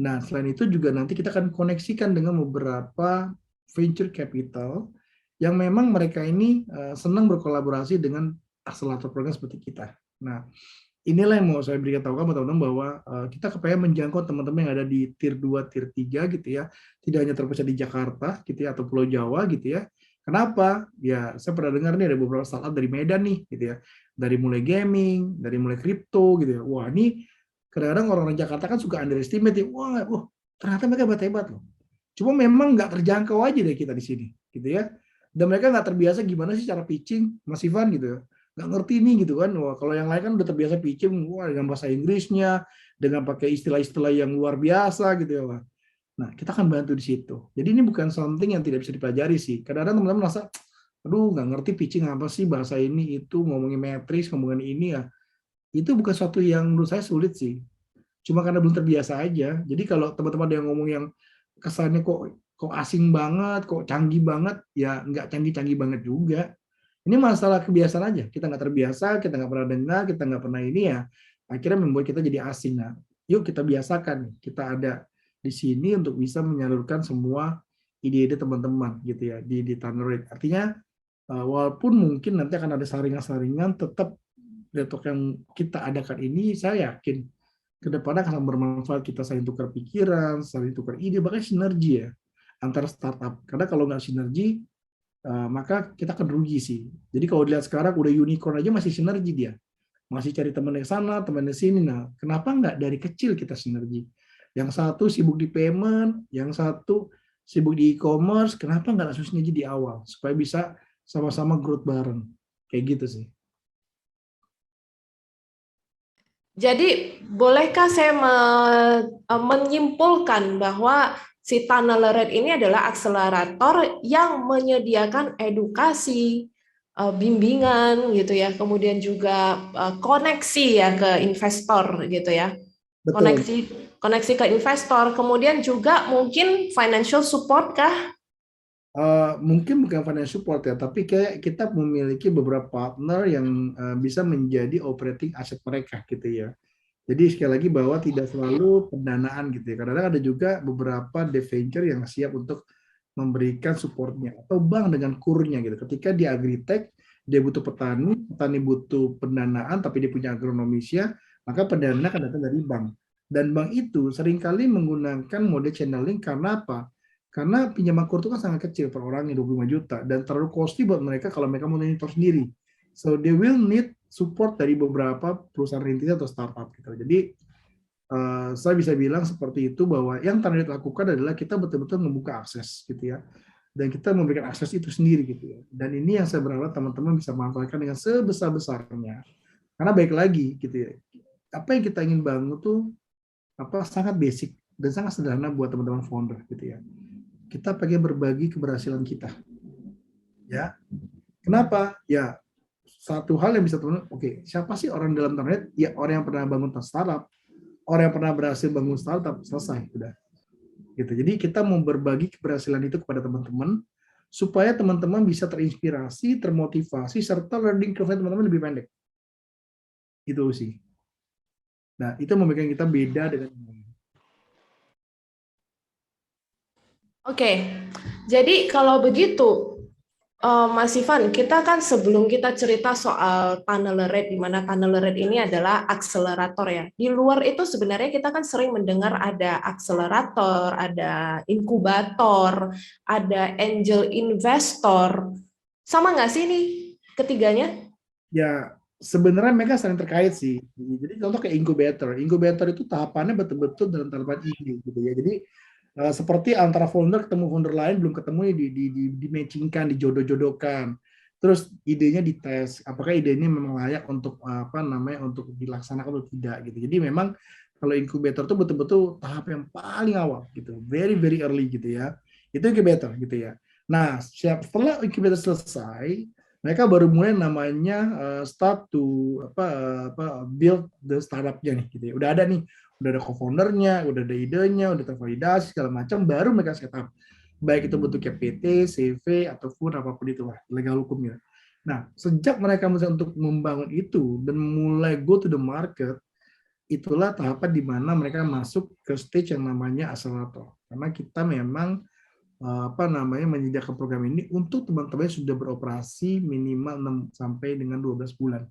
Nah, selain itu juga nanti kita akan koneksikan dengan beberapa venture capital yang memang mereka ini senang berkolaborasi dengan akselerator program seperti kita. Nah, inilah yang mau saya berikan tahu kepada teman-teman bahwa kita kepengen menjangkau teman-teman yang ada di tier 2, tier 3 gitu ya. Tidak hanya terpusat di Jakarta gitu ya, atau Pulau Jawa gitu ya. Kenapa? Ya, saya pernah dengar nih ada beberapa startup dari Medan nih, gitu ya. Dari mulai gaming, dari mulai kripto, gitu ya. Wah, ini kadang-kadang orang-orang Jakarta kan suka underestimate, ya. Wah, ternyata mereka hebat-hebat loh. Cuma memang nggak terjangkau aja deh kita di sini, gitu ya. Dan mereka nggak terbiasa gimana sih cara pitching, Mas Ivan, gitu ya. Nggak ngerti nih, gitu kan. Wah, kalau yang lain kan udah terbiasa pitching, wah, dengan bahasa Inggrisnya, dengan pakai istilah-istilah yang luar biasa, gitu ya, Pak. Nah, kita akan bantu di situ. Jadi ini bukan something yang tidak bisa dipelajari sih. Kadang-kadang teman-teman merasa, aduh nggak ngerti pitching apa sih, bahasa ini, itu, ngomongin matriks, ngomongin ini ya. Itu bukan suatu yang menurut saya sulit sih. Cuma karena belum terbiasa aja. Jadi kalau teman-teman ada yang ngomong yang kesannya kok asing banget, kok canggih banget, ya nggak canggih-canggih banget juga. Ini masalah kebiasaan aja. Kita nggak terbiasa, kita nggak pernah dengar, kita nggak pernah ini ya. Akhirnya membuat kita jadi asing. Nah, yuk kita biasakan. Kita ada di sini untuk bisa menyalurkan semua ide-ide teman-teman gitu ya di Tanred. Artinya walaupun mungkin nanti akan ada saringan-saringan, tetap network yang kita adakan ini saya yakin ke depan akan bermanfaat. Kita saling tukar pikiran, saling tukar ide, bahkan sinergi ya antara startup. Karena kalau nggak sinergi maka kita akan rugi sih. Jadi kalau dilihat sekarang udah unicorn aja masih sinergi dia. Masih cari teman yang sana, teman yang sini. Nah, kenapa nggak dari kecil kita sinergi? Yang satu sibuk di payment, yang satu sibuk di e-commerce, kenapa nggak langsung sinergi di awal? Supaya bisa sama-sama growth bareng. Kayak gitu sih. Jadi, bolehkah saya menyimpulkan bahwa si Tanred ini adalah akselerator yang menyediakan edukasi, bimbingan gitu ya, kemudian juga koneksi ya ke investor gitu ya. Betul. Koneksi ke investor, kemudian juga mungkin financial support kah? Mungkin bukan financial support ya, tapi kayak kita memiliki beberapa partner yang bisa menjadi operating asset mereka gitu ya. Jadi sekali lagi bahwa tidak selalu pendanaan gitu ya. Kadang-kadang ada juga beberapa developer yang siap untuk memberikan supportnya, atau bank dengan kurnya gitu. Ketika di agritech dia butuh petani, petani butuh pendanaan tapi dia punya agronomisnya, maka pendanaan akan datang dari bank. Dan bank itu seringkali menggunakan mode channeling. Karena apa? Karena pinjaman kur itu kan sangat kecil per orangnya, 25 juta, dan terlalu costly buat mereka kalau mereka mau monitor sendiri. So they will need support dari beberapa perusahaan rintisan atau startup gitu. Jadi saya bisa bilang seperti itu, bahwa yang Tanred lakukan adalah kita betul-betul membuka akses gitu ya, dan kita memberikan akses itu sendiri gitu ya. Dan ini yang saya berharap teman-teman bisa manfaatkan dengan sebesar-besarnya. Karena baik lagi gitu ya, apa yang kita ingin bangun tuh sangat basic dan sangat sederhana buat teman-teman founder gitu ya. Kita pengen berbagi keberhasilan kita. Ya. Kenapa? Ya, satu hal yang bisa teman-teman, oke, siapa sih orang dalam Tanred? Ya, orang yang pernah bangun startup, orang yang pernah berhasil bangun startup, selesai, udah. Gitu. Jadi kita mau berbagi keberhasilan itu kepada teman-teman supaya teman-teman bisa terinspirasi, termotivasi, serta learning curve teman-teman lebih pendek. Itu sih. Nah, itu yang membuat kita beda dengan yang lain. Oke, jadi kalau begitu, Mas Ivan, kita kan sebelum kita cerita soal tunnel rate, di mana tunnel rate ini adalah akselerator ya. Di luar itu sebenarnya kita kan sering mendengar ada akselerator, ada inkubator, ada angel investor. Sama nggak sih nih ketiganya? Ya, sebenarnya mereka saling terkait sih. Jadi contoh kayak incubator. Incubator itu tahapannya betul-betul dalam tahapan ide gitu ya. Jadi seperti antara founder ketemu founder lain belum ketemu di matchingkan, dijodoh-jodohkan. Terus idenya dites, apakah ide ini memang layak untuk apa namanya untuk dilaksanakan atau tidak gitu. Jadi memang kalau incubator itu betul-betul tahap yang paling awal gitu, very very early gitu ya. Itu incubator gitu ya. Nah, setelah incubator selesai, mereka baru mulai namanya start to build the startup-nya nih gitu ya. Udah ada nih, udah ada co-foundernya, udah ada idenya, udah tervalidasi segala macam, baru mereka setup. Baik itu bentuknya PT, CV ataupun apapun itulah legal hukumnya. Nah, sejak mereka mulai untuk membangun itu dan mulai go to the market, itulah tahapan di mana mereka masuk ke stage yang namanya accelerator. Karena kita memang apa namanya menyediakan program ini untuk teman-teman yang sudah beroperasi minimal 6 sampai dengan 12 bulan.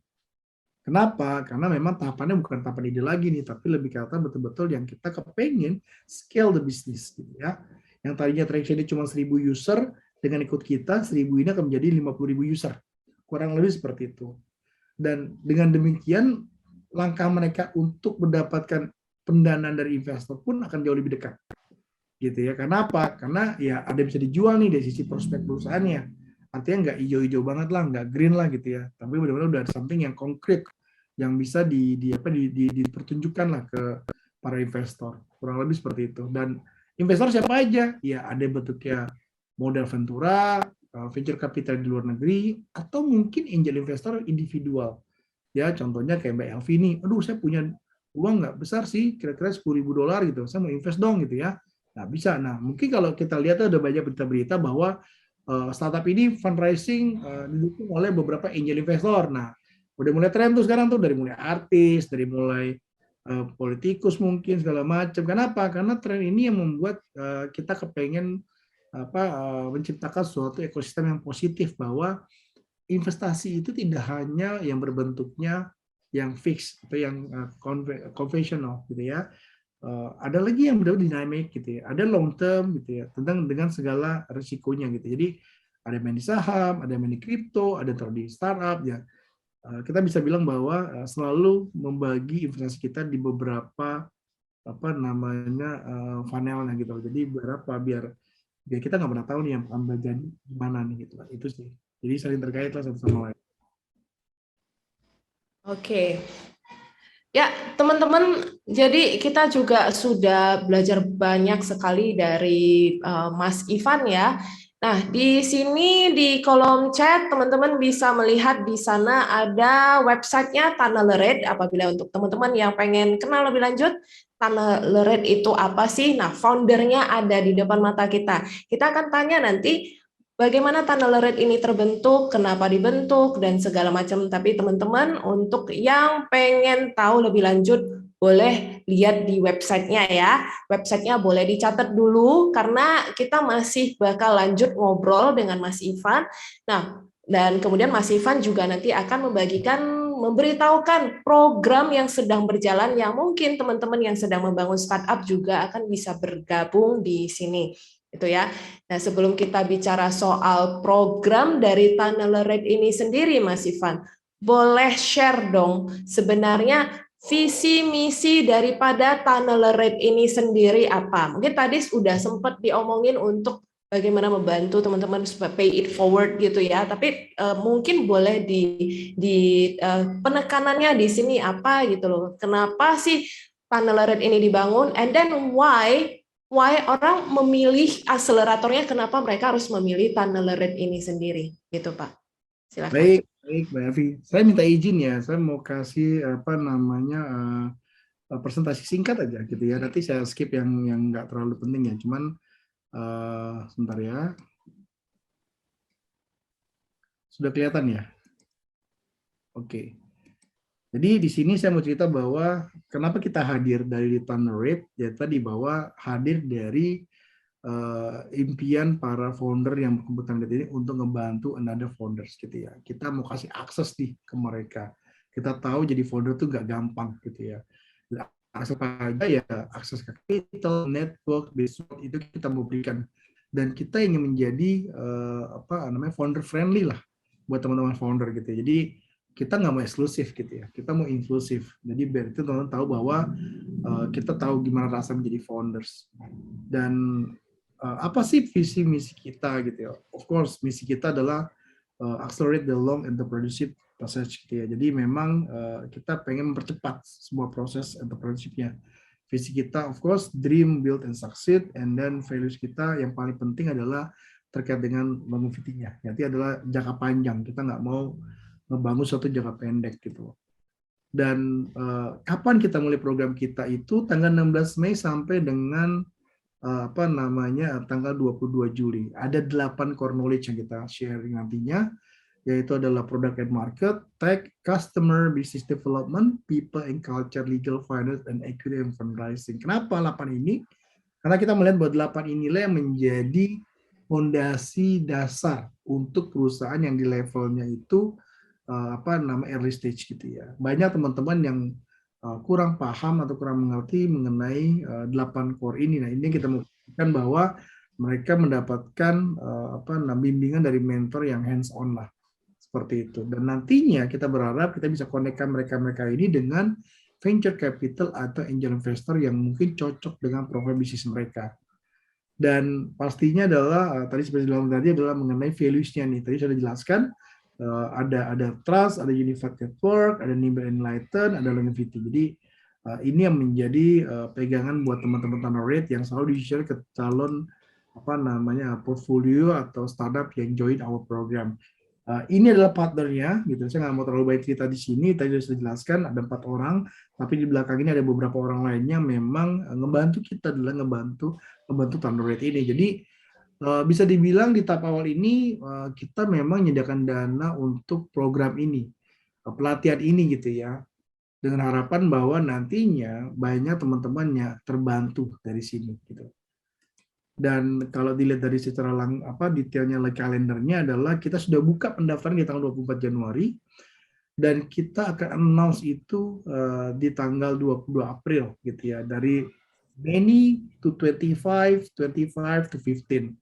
Kenapa? Karena memang tahapannya bukan tahapan ide lagi nih, tapi lebih kata betul-betul yang kita kepengen scale the business gitu ya. Yang tadinya traction cuma 1.000 user, dengan ikut kita 1.000 ini akan menjadi 50.000 user. Kurang lebih seperti itu. Dan dengan demikian langkah mereka untuk mendapatkan pendanaan dari investor pun akan jauh lebih dekat. Gitu ya. Karena apa? Karena ya ada bisa dijual nih dari sisi prospek perusahaannya. Artinya nggak hijau-hijau banget lah, nggak green lah gitu ya. Tapi benar-benar udah ada something yang konkret yang bisa dipertunjukkan lah ke para investor. Kurang lebih seperti itu. Dan investor siapa aja? Ya ada bentuknya modal ventura, venture capital di luar negeri, atau mungkin angel investor individual. Ya contohnya kayak Mbak Elvi nih, aduh saya punya uang nggak besar sih, kira-kira $10.000 gitu, saya mau invest dong gitu ya. Nah bisa, nah mungkin kalau kita lihat ada banyak berita-berita bahwa startup ini fundraising didukung oleh beberapa angel investor. Nah udah mulai tren tuh sekarang tuh, dari mulai artis, dari mulai politikus mungkin segala macam. Kenapa? Karena tren ini yang membuat kita kepengen menciptakan suatu ekosistem yang positif, bahwa investasi itu tidak hanya yang berbentuknya yang fix atau yang konvensional gitu ya. Ada lagi yang benar-benar dynamic gitu ya. Ada long term gitu ya, tentang dengan segala risikonya gitu. Jadi ada main di saham, ada main di kripto, ada yang di startup ya. Kita bisa bilang bahwa selalu membagi investasi kita di beberapa apa namanya funnelnya gitu. Jadi berapa biar kita nggak pernah tahu nih yang akan jadi gimana nih gitu. Itu sih. Jadi saling terkait lah satu sama lain. Oke. Ya, teman-teman, jadi kita juga sudah belajar banyak sekali dari Mas Ivan ya. Nah, di sini di kolom chat teman-teman bisa melihat di sana ada websitenya Tunnel apabila untuk teman-teman yang pengen kenal lebih lanjut, Tunnel itu apa sih? Nah, foundernya ada di depan mata kita. Kita akan tanya nanti bagaimana tunnel ini terbentuk, kenapa dibentuk, dan segala macam. Tapi teman-teman, untuk yang pengen tahu lebih lanjut, boleh lihat di websitenya ya. Websitenya boleh dicatat dulu, karena kita masih bakal lanjut ngobrol dengan Mas Ivan. Nah, dan kemudian Mas Ivan juga nanti akan memberitahukan program yang sedang berjalan, yang mungkin teman-teman yang sedang membangun startup juga akan bisa bergabung di sini. Itu ya. Nah, sebelum kita bicara soal program dari Tunnel ini sendiri, Mas Ivan, boleh share dong sebenarnya visi misi daripada Tunnel ini sendiri apa? Mungkin tadi sudah sempat diomongin untuk bagaimana membantu teman-teman supaya pay it forward gitu ya. Tapi mungkin boleh di penekanannya di sini apa gitu loh. Kenapa sih Tunnel ini dibangun? And then why orang memilih akseleratornya, kenapa mereka harus memilih Tunnel ini sendiri gitu Pak? Silakan. Baik, baik, Mbak Evi. Saya minta izin ya, saya mau kasih apa namanya presentasi singkat aja gitu ya. Nanti saya skip yang nggak terlalu penting ya. Cuman sebentar ya. Sudah kelihatan ya? Oke. Jadi di sini saya mau cerita bahwa kenapa kita hadir dari Thunderate, ya tadi bahwa hadir dari impian para founder yang berkebutuhan ini untuk ngebantu another founders gitu ya. Kita mau kasih akses nih ke mereka. Kita tahu jadi founder tuh gak gampang gitu ya. Akses apa aja ya, akses ke capital, network, business itu kita mau berikan. Dan kita ingin menjadi founder friendly lah buat teman-teman founder gitu ya. Jadi kita nggak mau eksklusif gitu ya, kita mau inklusif. Jadi biar itu teman-teman tahu bahwa kita tahu gimana rasa menjadi founders. Dan apa sih visi misi kita gitu ya? Of course misi kita adalah accelerate the long entrepreneurship process gitu ya. Jadi memang kita pengen mempercepat semua proses entrepreneurship-nya. Visi kita of course dream, build and succeed, and then values kita yang paling penting adalah terkait dengan longevity-nya. Nanti adalah jangka panjang. Kita nggak mau ngebangun suatu jangka pendek gitu. Dan kapan kita mulai program kita itu tanggal 16 Mei sampai dengan tanggal 22 Juli. Ada 8 core knowledge yang kita sharing nantinya, yaitu adalah product and market, tech, customer, business development, people and culture, legal, finance, and equity and fundraising. Kenapa 8 ini? Karena kita melihat bahwa 8 inilah yang menjadi fondasi dasar untuk perusahaan yang di levelnya itu early stage gitu ya. Banyak teman-teman yang kurang paham atau kurang mengerti mengenai 8 core ini. Nah, ini kita memastikan bahwa mereka mendapatkan bimbingan dari mentor yang hands on lah. Seperti itu. Dan nantinya kita berharap kita bisa konekkan mereka-mereka ini dengan venture capital atau angel investor yang mungkin cocok dengan profil bisnis mereka. Dan pastinya adalah tadi seperti bilang tadi adalah mengenai values-nya nih. Tadi sudah dijelaskan ada trust, ada unified network, ada nimble enlighten, ada longevity. Jadi ini yang menjadi pegangan buat teman-teman Thunderate yang selalu di-share ke calon portfolio atau startup yang join our program. Ini adalah partnernya, gitu. Saya nggak mau terlalu banyak cerita di sini. Tadi sudah dijelaskan ada 4 orang, tapi di belakang ini ada beberapa orang lainnya memang ngebantu kita adalah ngebantu Thunderate ini. Jadi bisa dibilang di tahap awal ini kita memang menyediakan dana untuk program ini, pelatihan ini gitu ya, dengan harapan bahwa nantinya banyak teman-temannya terbantu dari sini gitu. Dan kalau dilihat dari secara detailnya kalendernya adalah kita sudah buka pendaftaran di tanggal 24 Januari dan kita akan announce itu di tanggal 22 April gitu ya, dari many to 25 to 15.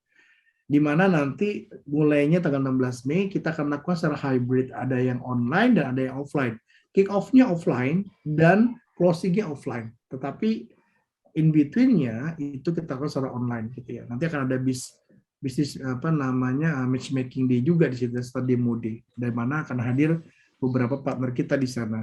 Di mana nanti mulainya tanggal 16 Mei kita akan lakukan secara hybrid, ada yang online dan ada yang offline. Kick off-nya offline dan closing-nya offline. Tetapi in between-nya itu kita lakukan secara online gitu ya. Nanti akan ada bisnis matchmaking day juga di situ, setelah demo day, dari mana akan hadir beberapa partner kita di sana.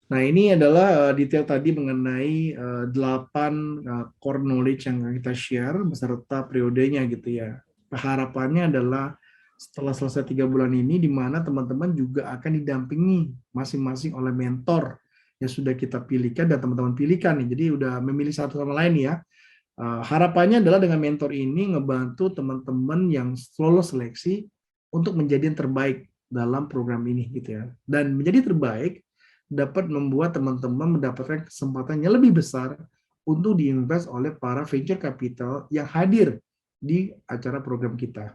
Nah, ini adalah detail tadi mengenai 8 core knowledge yang kita share beserta periodenya gitu ya. Harapannya adalah setelah selesai 3 bulan ini, di mana teman-teman juga akan didampingi masing-masing oleh mentor yang sudah kita pilihkan dan teman-teman pilihkan nih. Jadi udah memilih satu sama lain ya. Harapannya adalah dengan mentor ini ngebantu teman-teman yang lolos seleksi untuk menjadi yang terbaik dalam program ini gitu ya. Dan menjadi terbaik dapat membuat teman-teman mendapatkan kesempatan yang lebih besar untuk diinvest oleh para venture capital yang hadir di acara program kita.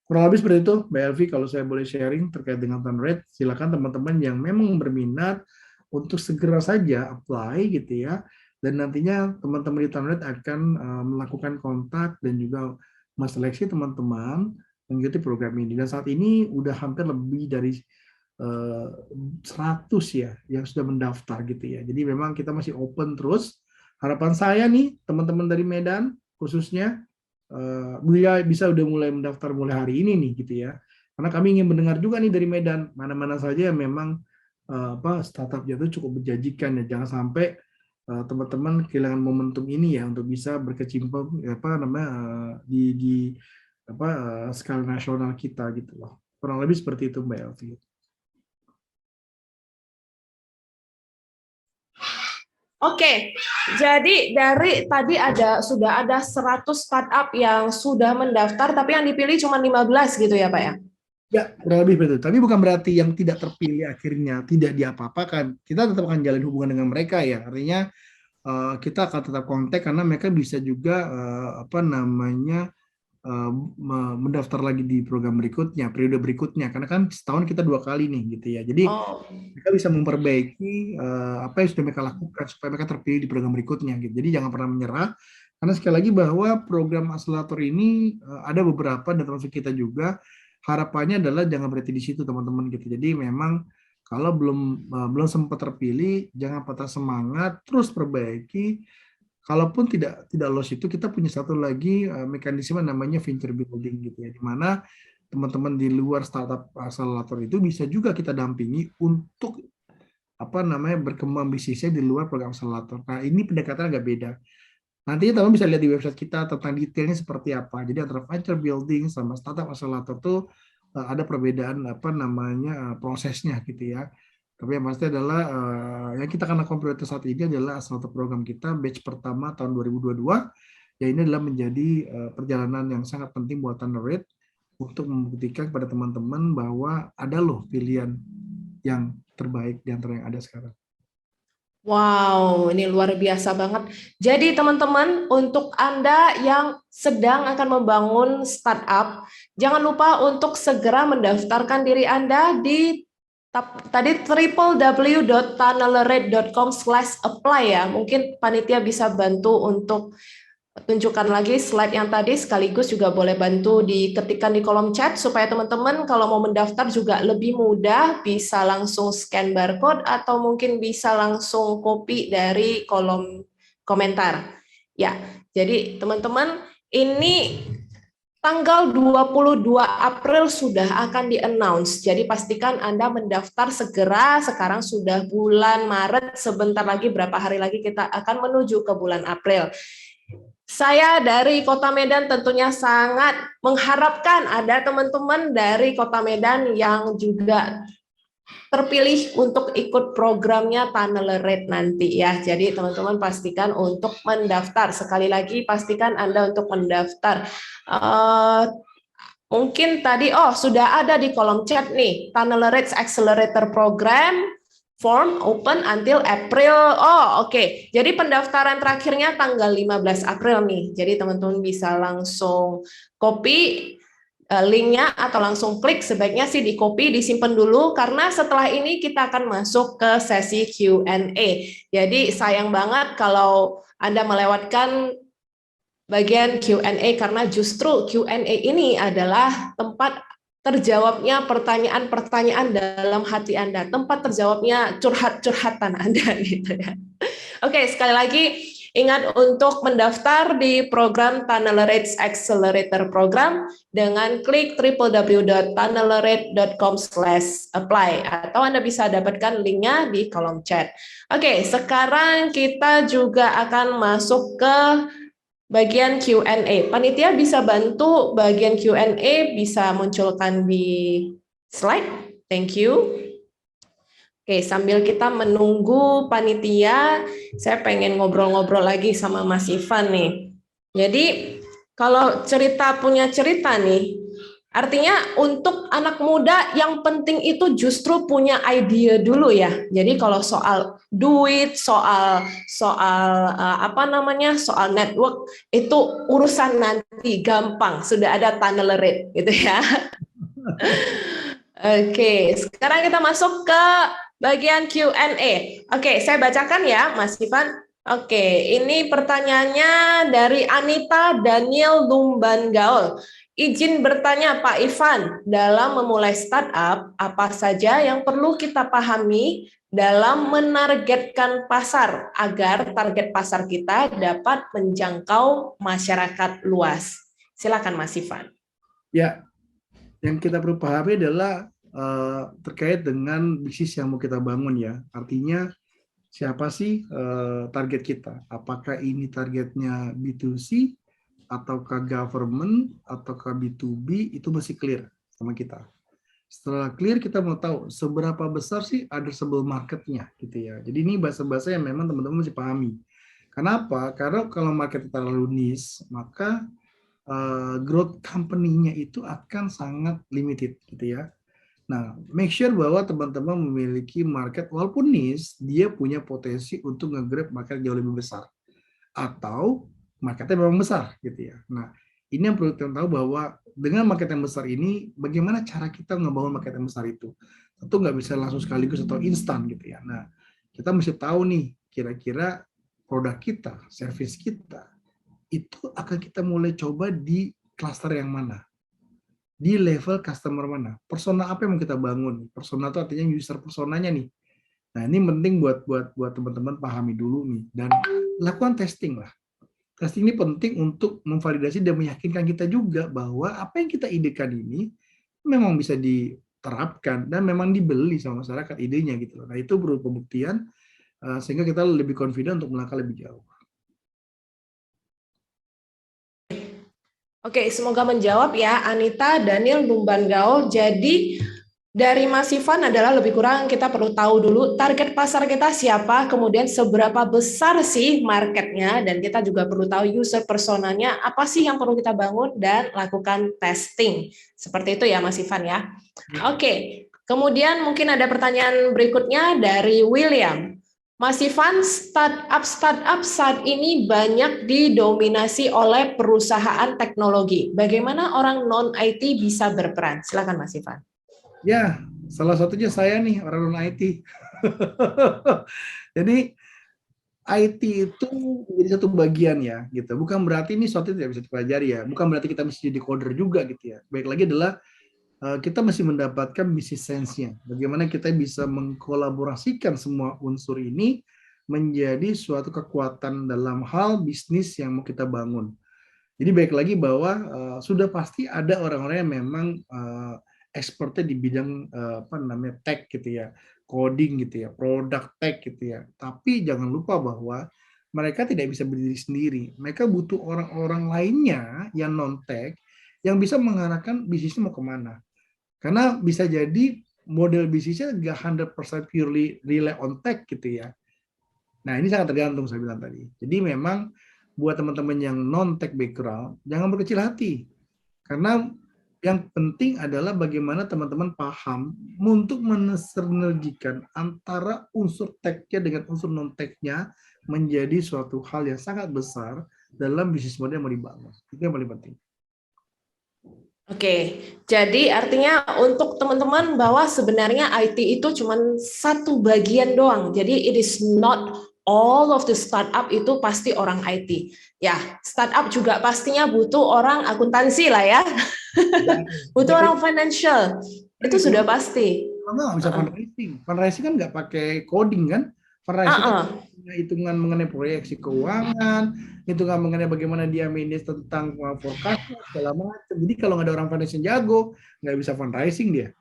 Kurang lebih seperti itu, Mbak Elvi, kalau saya boleh sharing terkait dengan Thunderate, silakan teman-teman yang memang berminat untuk segera saja apply gitu ya, dan nantinya teman-teman di Thunderate akan melakukan kontak dan juga menseleksi teman-teman mengikuti program ini. Dan saat ini udah hampir lebih dari 100 ya yang sudah mendaftar gitu ya. Jadi memang kita masih open terus. Harapan saya nih teman-teman dari Medan khususnya bisa udah mulai mendaftar mulai hari ini nih gitu ya. Karena kami ingin mendengar juga nih dari Medan mana-mana saja yang memang startup jatuh cukup menjanjikan ya. Jangan sampai teman-teman kehilangan momentum ini ya untuk bisa berkecimpung di skala nasional kita gitu loh. Kurang lebih seperti itu Mbak Elvi. Oke, jadi dari tadi sudah ada 100 startup yang sudah mendaftar, tapi yang dipilih cuma 15 gitu ya Pak ya? Ya, kurang lebih betul. Tapi bukan berarti yang tidak terpilih akhirnya tidak diapa-apakan. Kita tetap akan jalin hubungan dengan mereka ya. Artinya kita akan tetap kontak karena mereka bisa juga apa namanya mendaftar lagi di program berikutnya, periode berikutnya. Karena kan setahun kita 2 kali nih gitu ya. Jadi Oh, mereka bisa memperbaiki apa yang sudah mereka lakukan supaya mereka terpilih di program berikutnya gitu. Jadi jangan pernah menyerah. Karena sekali lagi bahwa program akselerator ini ada beberapa dan termasuk kita juga harapannya adalah jangan berhenti di situ teman-teman gitu. Jadi memang kalau belum sempat terpilih jangan patah semangat, terus perbaiki. Kalaupun tidak lolos itu kita punya satu lagi mekanisme namanya venture building gitu ya, di mana teman-teman di luar startup akselerator itu bisa juga kita dampingi untuk apa namanya berkembang bisnisnya di luar program akselerator. Nah ini pendekatan agak beda. Nantinya teman bisa lihat di website kita tentang detailnya seperti apa. Jadi antara venture building sama startup akselerator tuh ada perbedaan apa namanya prosesnya gitu ya. Tapi yang pasti adalah yang kita akan lakukan prioritas saat ini adalah akselerator program kita batch pertama tahun 2022. Ya ini adalah menjadi perjalanan yang sangat penting buat Thunderbird untuk membuktikan kepada teman-teman bahwa ada loh pilihan yang terbaik di antara yang ada sekarang. wow, ini luar biasa banget. Jadi teman-teman, untuk Anda yang sedang akan membangun startup, jangan lupa untuk segera mendaftarkan diri Anda di tadi www.tunnelrate.com/apply ya. Mungkin panitia bisa bantu untuk tunjukkan lagi slide yang tadi, sekaligus juga boleh bantu diketikkan di kolom chat supaya teman-teman kalau mau mendaftar juga lebih mudah, bisa langsung scan barcode atau mungkin bisa langsung copy dari kolom komentar. Ya, jadi teman-teman, ini tanggal 22 April sudah akan di-announce. Jadi pastikan Anda mendaftar segera, sekarang sudah bulan Maret, sebentar lagi berapa hari lagi kita akan menuju ke bulan April. Saya dari Kota Medan tentunya sangat mengharapkan ada teman-teman dari Kota Medan yang juga terpilih untuk ikut programnya Tunnelrate nanti ya. Jadi teman-teman pastikan untuk mendaftar. Sekali lagi pastikan Anda untuk mendaftar. Mungkin tadi sudah ada di kolom chat nih, Tunnelrate Accelerator Program form open until April. Oke. Jadi pendaftaran terakhirnya tanggal 15 April nih. Jadi teman-teman bisa langsung copy linknya atau langsung klik. Sebaiknya sih di copy, disimpan dulu karena setelah ini kita akan masuk ke sesi Q&A. Jadi sayang banget kalau Anda melewatkan bagian Q&A karena justru Q&A ini adalah tempat terjawabnya pertanyaan-pertanyaan dalam hati Anda, tempat terjawabnya curhat-curhatan Anda gitu ya. Oke, sekali lagi ingat untuk mendaftar di program Tunnelrate Accelerator Program dengan klik www.tunnelrate.com/apply atau Anda bisa dapatkan linknya di kolom chat. Oke, sekarang kita juga akan masuk ke bagian Q&A. Panitia bisa bantu bagian Q&A, bisa munculkan di slide. Thank you. Oke, sambil kita menunggu panitia, saya pengen ngobrol-ngobrol lagi sama Mas Ivan nih. Jadi, kalau punya cerita nih, artinya untuk anak muda yang penting itu justru punya ide dulu ya. Jadi kalau soal duit, soal soal network itu urusan nanti gampang, sudah ada Tunnelrate gitu ya. Oke, sekarang kita masuk ke bagian Q&A. Oke, saya bacakan ya, Mas Ivan. Oke, ini pertanyaannya dari Anita Daniel Lumban Gaul. Izin bertanya Pak Ivan, dalam memulai startup, apa saja yang perlu kita pahami dalam menargetkan pasar agar target pasar kita dapat menjangkau masyarakat luas? Silakan Mas Ivan. Ya, yang kita perlu pahami adalah terkait dengan bisnis yang mau kita bangun ya. Artinya siapa sih target kita? Apakah ini targetnya B2C, ataukah government, ataukah B2B, itu mesti clear sama kita. Setelah clear, kita mau tahu seberapa besar sih addressable market-nya gitu ya. Jadi ini bahasa-bahasa yang memang teman-teman mesti pahami. Kenapa? Karena kalau market terlalu niche, maka growth company-nya itu akan sangat limited gitu ya. Nah, make sure bahwa teman-teman memiliki market walaupun niche, dia punya potensi untuk nge-grab market jauh lebih besar atau marketnya memang besar gitu ya. Nah, ini yang perlu kita tahu bahwa dengan market yang besar ini, bagaimana cara kita ngebangun market yang besar itu? Tentu nggak bisa langsung sekaligus atau instan gitu ya. Nah, kita mesti tahu nih, kira-kira produk kita, service kita, itu akan kita mulai coba di cluster yang mana? Di level customer mana? Persona apa yang mau kita bangun? Persona itu artinya user personanya nih. Nah, ini penting buat teman-teman pahami dulu nih dan lakukan testing lah. Testing ini penting untuk memvalidasi dan meyakinkan kita juga bahwa apa yang kita idekan ini memang bisa diterapkan dan memang dibeli sama masyarakat idenya gitu. Nah, itu perlu pembuktian sehingga kita lebih confident untuk melangkah lebih jauh. Oke, semoga menjawab ya Anita, Daniel, Lumban Gaul. Jadi dari Mas Ivan adalah lebih kurang kita perlu tahu dulu target pasar kita siapa, kemudian seberapa besar sih marketnya, dan kita juga perlu tahu user personanya apa sih yang perlu kita bangun dan lakukan testing. Seperti itu ya Mas Ivan ya. Oke, kemudian mungkin ada pertanyaan berikutnya dari William. Mas Ivan, startup saat ini banyak didominasi oleh perusahaan teknologi. Bagaimana orang non-IT bisa berperan? Silakan Mas Ivan. Ya, salah satunya saya nih, orang non-IT. Jadi, IT itu menjadi satu bagian ya, gitu. Bukan berarti ini sesuatu tidak bisa dipelajari ya. Bukan berarti kita mesti jadi coder juga gitu ya. Baik lagi adalah kita mesti mendapatkan business sense-nya. Bagaimana kita bisa mengkolaborasikan semua unsur ini menjadi suatu kekuatan dalam hal bisnis yang mau kita bangun. Jadi baik lagi bahwa sudah pasti ada orang-orang yang memang expertnya di bidang apa namanya tech gitu ya, coding gitu ya, product tech gitu ya. Tapi jangan lupa bahwa mereka tidak bisa berdiri sendiri. Mereka butuh orang-orang lainnya yang non tech yang bisa mengarahkan bisnisnya mau kemana. Karena bisa jadi model bisnisnya nggak 100% purely rely on tech gitu ya. Nah, ini sangat tergantung saya bilang tadi. Jadi memang buat teman-teman yang non-tech background, jangan berkecil hati. Karena yang penting adalah bagaimana teman-teman paham untuk mensinergikan antara unsur tech-nya dengan unsur non-tech-nya menjadi suatu hal yang sangat besar dalam bisnis model yang mau dibangun. Itu yang paling penting. Oke, jadi artinya untuk teman-teman bahwa sebenarnya IT itu cuma satu bagian doang. Jadi it is not all of the startup itu pasti orang IT. Ya, startup juga pastinya butuh orang akuntansi lah ya. Butuh orang financial. Itu sudah pasti. Nggak bisa fundraising. Fundraising kan nggak pakai coding kan? Fundraising kan punya hitungan mengenai proyeksi keuangan, hitungan mengenai bagaimana dia manage tentang forecast segala macam. Jadi kalau nggak ada orang fundraising jago, nggak bisa fundraising dia.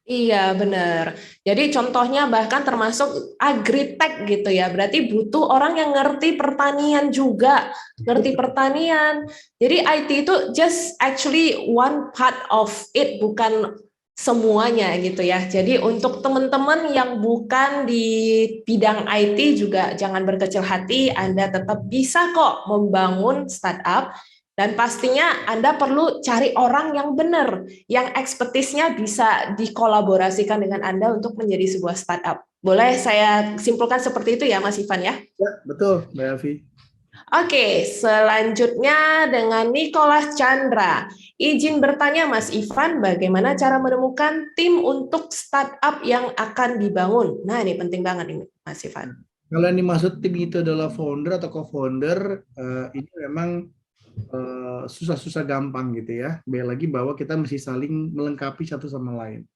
Iya, benar. Jadi contohnya bahkan termasuk agritech gitu ya. Berarti butuh orang yang ngerti pertanian juga, ngerti pertanian. Jadi IT itu just actually one part of it, bukan semuanya gitu ya. Jadi untuk teman-teman yang bukan di bidang IT juga jangan berkecil hati, Anda tetap bisa kok membangun startup. Dan pastinya Anda perlu cari orang yang benar, yang ekspertisnya bisa dikolaborasikan dengan Anda untuk menjadi sebuah startup. Boleh saya simpulkan seperti itu ya, Mas Ivan ya? Ya, betul, Mbak Elvi. Oke, selanjutnya dengan Nicholas Chandra. Izin bertanya Mas Ivan, bagaimana cara menemukan tim untuk startup yang akan dibangun? Nah, ini penting banget ini, Mas Ivan. Kalau yang dimaksud tim itu adalah founder atau co-founder, ini memang susah-susah gampang gitu ya. Baik lagi bahwa kita mesti saling melengkapi satu sama lain.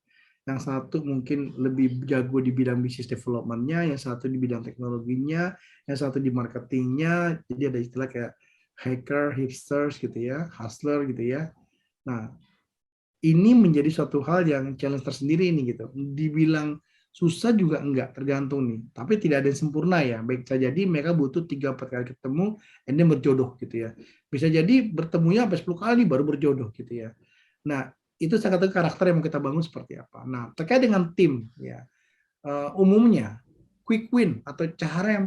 Yang satu mungkin lebih jago di bidang business development-nya, yang satu di bidang teknologinya, yang satu di marketingnya. Jadi ada istilah kayak hacker, hipsters gitu ya, hustler gitu ya. Nah, ini menjadi suatu hal yang challenge tersendiri ini gitu. Dibilang susah juga enggak, tergantung nih. Tapi tidak ada yang sempurna ya. Baik saja jadi mereka butuh 3-4 kali ketemu, and then berjodoh gitu ya. Bisa jadi bertemunya sampai 10 kali baru berjodoh gitu ya. Nah, itu sangat karakter yang mau kita bangun seperti apa. Nah, terkait dengan tim ya, umumnya quick win atau cara yang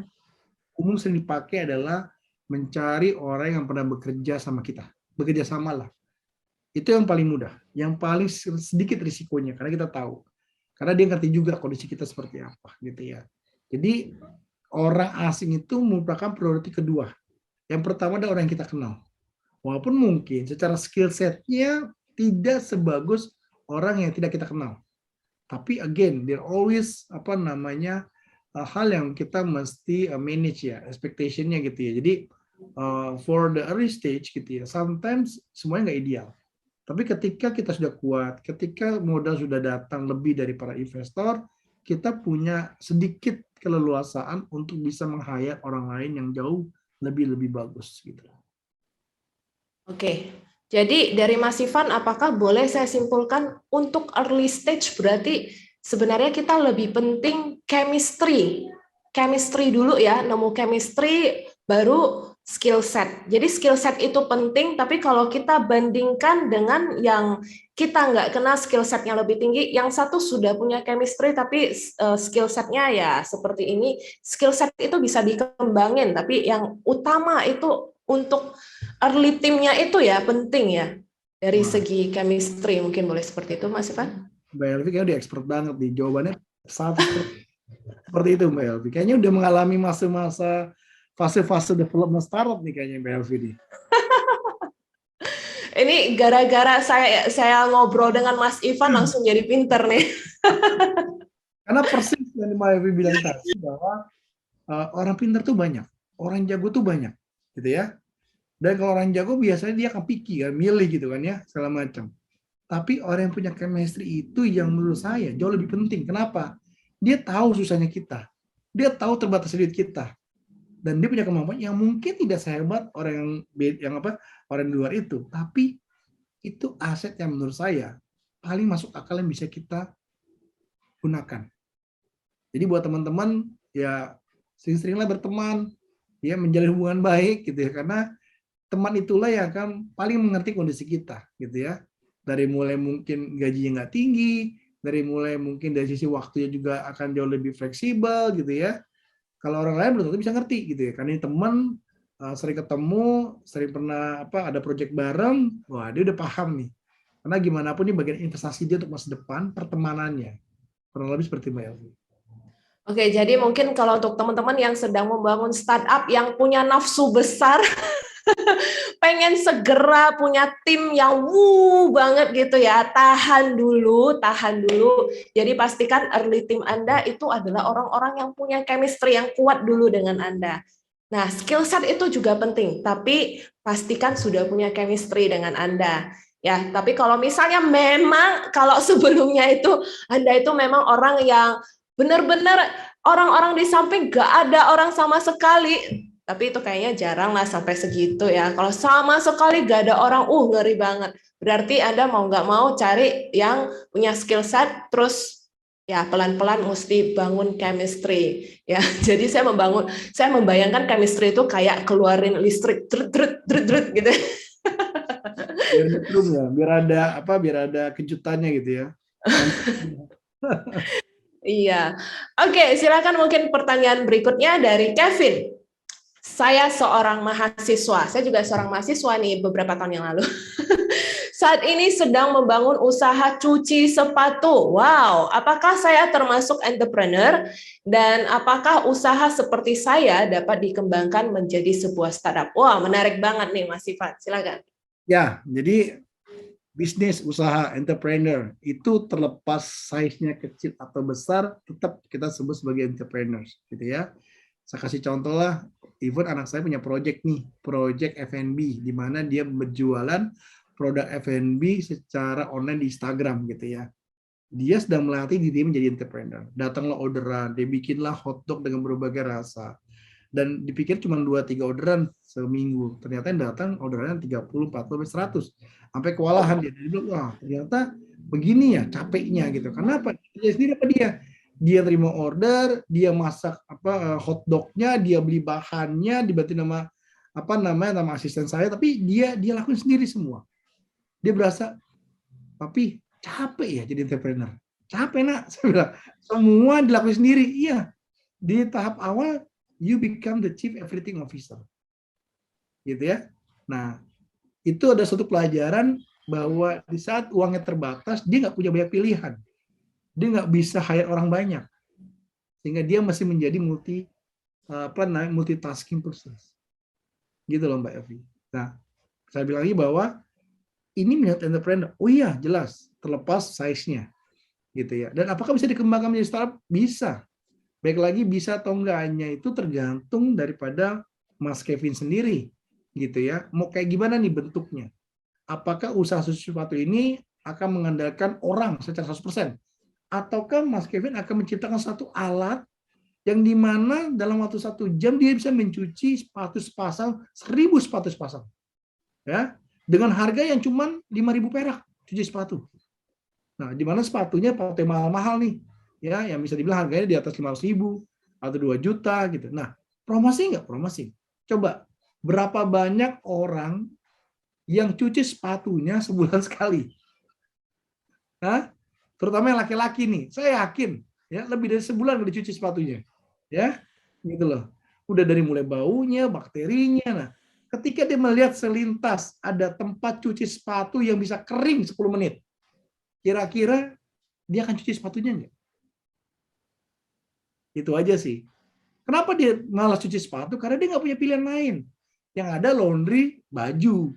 umum sering dipakai adalah mencari orang yang pernah bekerja sama kita. bekerja sama lah. Itu yang paling mudah, yang paling sedikit risikonya, karena kita tahu. Karena dia ngerti juga kondisi kita seperti apa, gitu ya. Jadi orang asing itu merupakan prioritas kedua. Yang pertama adalah orang yang kita kenal. Walaupun mungkin secara skill set-nya tidak sebagus orang yang tidak kita kenal. Tapi again, there always hal yang kita mesti manage ya, expectation-nya gitu ya. Jadi for the early stage gitu ya, sometimes semuanya nggak ideal. Tapi ketika kita sudah kuat, ketika modal sudah datang lebih dari para investor, kita punya sedikit keleluasaan untuk bisa meng-hire orang lain yang jauh lebih bagus gitu. Oke, jadi dari Mas Ivan, apakah boleh saya simpulkan untuk early stage berarti sebenarnya kita lebih penting chemistry dulu ya, nemu chemistry baru skill set. Jadi skill set itu penting, tapi kalau kita bandingkan dengan yang kita nggak kenal skill setnya lebih tinggi, yang satu sudah punya chemistry tapi skill setnya ya seperti ini, skill set itu bisa dikembangin, tapi yang utama itu untuk early team-nya itu ya penting ya, dari segi chemistry, mungkin boleh seperti itu Mas Ivan? Mbak Elvi kayaknya udah expert banget nih, jawabannya sangat seperti itu Mbak Elvi. Kayaknya udah mengalami masa-masa fase-fase development startup nih kayaknya Mbak Elvi nih. Ini gara-gara saya ngobrol dengan Mas Ivan langsung jadi pinter nih. Karena persis yang Mbak Elvi bilang tadi bahwa orang pinter tuh banyak, orang jago tuh banyak, gitu ya. Dan kalau orang jago biasanya dia akan picky kan, milih gitu kan ya, segala macam. Tapi orang yang punya chemistry itu yang menurut saya jauh lebih penting. Kenapa? Dia tahu susahnya kita, dia tahu terbatasnya duit kita. Dan dia punya kemampuan yang mungkin tidak sehebat orang orang di luar itu, tapi itu aset yang menurut saya paling masuk akal yang bisa kita gunakan. Jadi buat teman-teman ya sering-seringlah berteman, ya menjalin hubungan baik gitu ya, karena teman itulah yang akan paling mengerti kondisi kita gitu ya. Dari mulai mungkin gajinya nggak tinggi, dari mulai mungkin dari sisi waktunya juga akan jauh lebih fleksibel gitu ya. Kalau orang lain belum tentu bisa ngerti gitu ya, karena ini teman sering ketemu, sering pernah ada project bareng, wah dia udah paham nih. Karena gimana pun ini bagian investasi dia untuk masa depan, pertemanannya. Kurang lebih seperti Mbak Elvi. Oke, jadi mungkin kalau untuk teman-teman yang sedang membangun startup yang punya nafsu besar, pengen segera punya tim yang banget gitu ya, tahan dulu. Jadi pastikan early team Anda itu adalah orang-orang yang punya chemistry yang kuat dulu dengan Anda. Nah, skill set itu juga penting, tapi pastikan sudah punya chemistry dengan Anda. Ya, tapi kalau misalnya memang kalau sebelumnya itu Anda itu memang orang yang benar-benar orang-orang di samping gak ada orang sama sekali, tapi itu kayaknya jarang lah sampai segitu ya. Kalau sama sekali gak ada orang, ngeri banget. Berarti Anda mau nggak mau cari yang punya skill set, terus ya pelan-pelan mesti bangun chemistry ya. Jadi saya membayangkan chemistry itu kayak keluarin listrik drut gitu. Biar nyetrum ya, biar ada kejutannya gitu ya. Iya. Oke, silakan mungkin pertanyaan berikutnya dari Kevin. Saya seorang mahasiswa, saya juga seorang mahasiswa nih beberapa tahun yang lalu. Saat ini sedang membangun usaha cuci sepatu. Wow, apakah saya termasuk entrepreneur dan apakah usaha seperti saya dapat dikembangkan menjadi sebuah startup? Wah, menarik banget nih Mas Ivan, silakan. Ya, jadi bisnis, usaha, entrepreneur itu terlepas size-nya kecil atau besar, tetap kita sebut sebagai entrepreneurs, gitu ya. Saya kasih contoh lah, even anak saya punya project nih, project F&B, di mana dia berjualan produk F&B secara online di Instagram gitu ya. Dia sedang melatih diri menjadi entrepreneur. Datanglah orderan, dia bikinlah hotdog dengan berbagai rasa. Dan dipikir cuma 2-3 orderan seminggu. Ternyata yang datang orderannya 30, 40, 100. Sampai kewalahan dia bilang, wah ternyata begini ya capeknya gitu. Kenapa? Dia sendiri apa dia? Dia terima order, dia masak hotdognya, dia beli bahannya, dibantu nama asisten saya, tapi dia lakuin sendiri semua. Dia berasa, tapi capek ya jadi entrepreneur. Capek nak, saya bilang. Semua dilakuin sendiri. Iya. Di tahap awal, you become the chief everything officer. Gitu ya. Nah, itu ada satu pelajaran bahwa di saat uangnya terbatas, dia nggak punya banyak pilihan. Dia nggak bisa hire orang banyak. Sehingga dia masih menjadi multitasking person. Gitu loh Mbak Evi. Nah, saya bilang lagi bahwa ini minat entrepreneur. Oh iya, jelas. Terlepas size-nya. Gitu ya. Dan apakah bisa dikembangkan menjadi startup? Bisa. Baik lagi bisa atau enggaknya itu tergantung daripada Mas Kevin sendiri. Gitu ya. Mau kayak gimana nih bentuknya? Apakah usaha susu sepatu ini akan mengandalkan orang secara 100%? Ataukah Mas Kevin akan menciptakan satu alat yang dimana dalam waktu 1 jam dia bisa mencuci sepatu sepasang, 1.000 sepatu sepasang. Ya, dengan harga yang cuma 5.000 perak cuci sepatu. Nah, di mana sepatunya pakai mahal-mahal nih. Ya, yang bisa dibilang harganya di atas 500.000 atau 2 juta gitu. Nah, promosi nggak? Promosi. Coba, berapa banyak orang yang cuci sepatunya sebulan sekali? Hah? Terutama yang laki-laki nih, saya yakin ya lebih dari sebulan nggak dicuci sepatunya, ya, gitu loh. Udah dari mulai baunya, bakterinya. Nah, ketika dia melihat selintas ada tempat cuci sepatu yang bisa kering 10 menit, kira-kira dia akan cuci sepatunya nggak? Itu aja sih. Kenapa dia malas cuci sepatu? Karena dia nggak punya pilihan lain. Yang ada laundry, baju.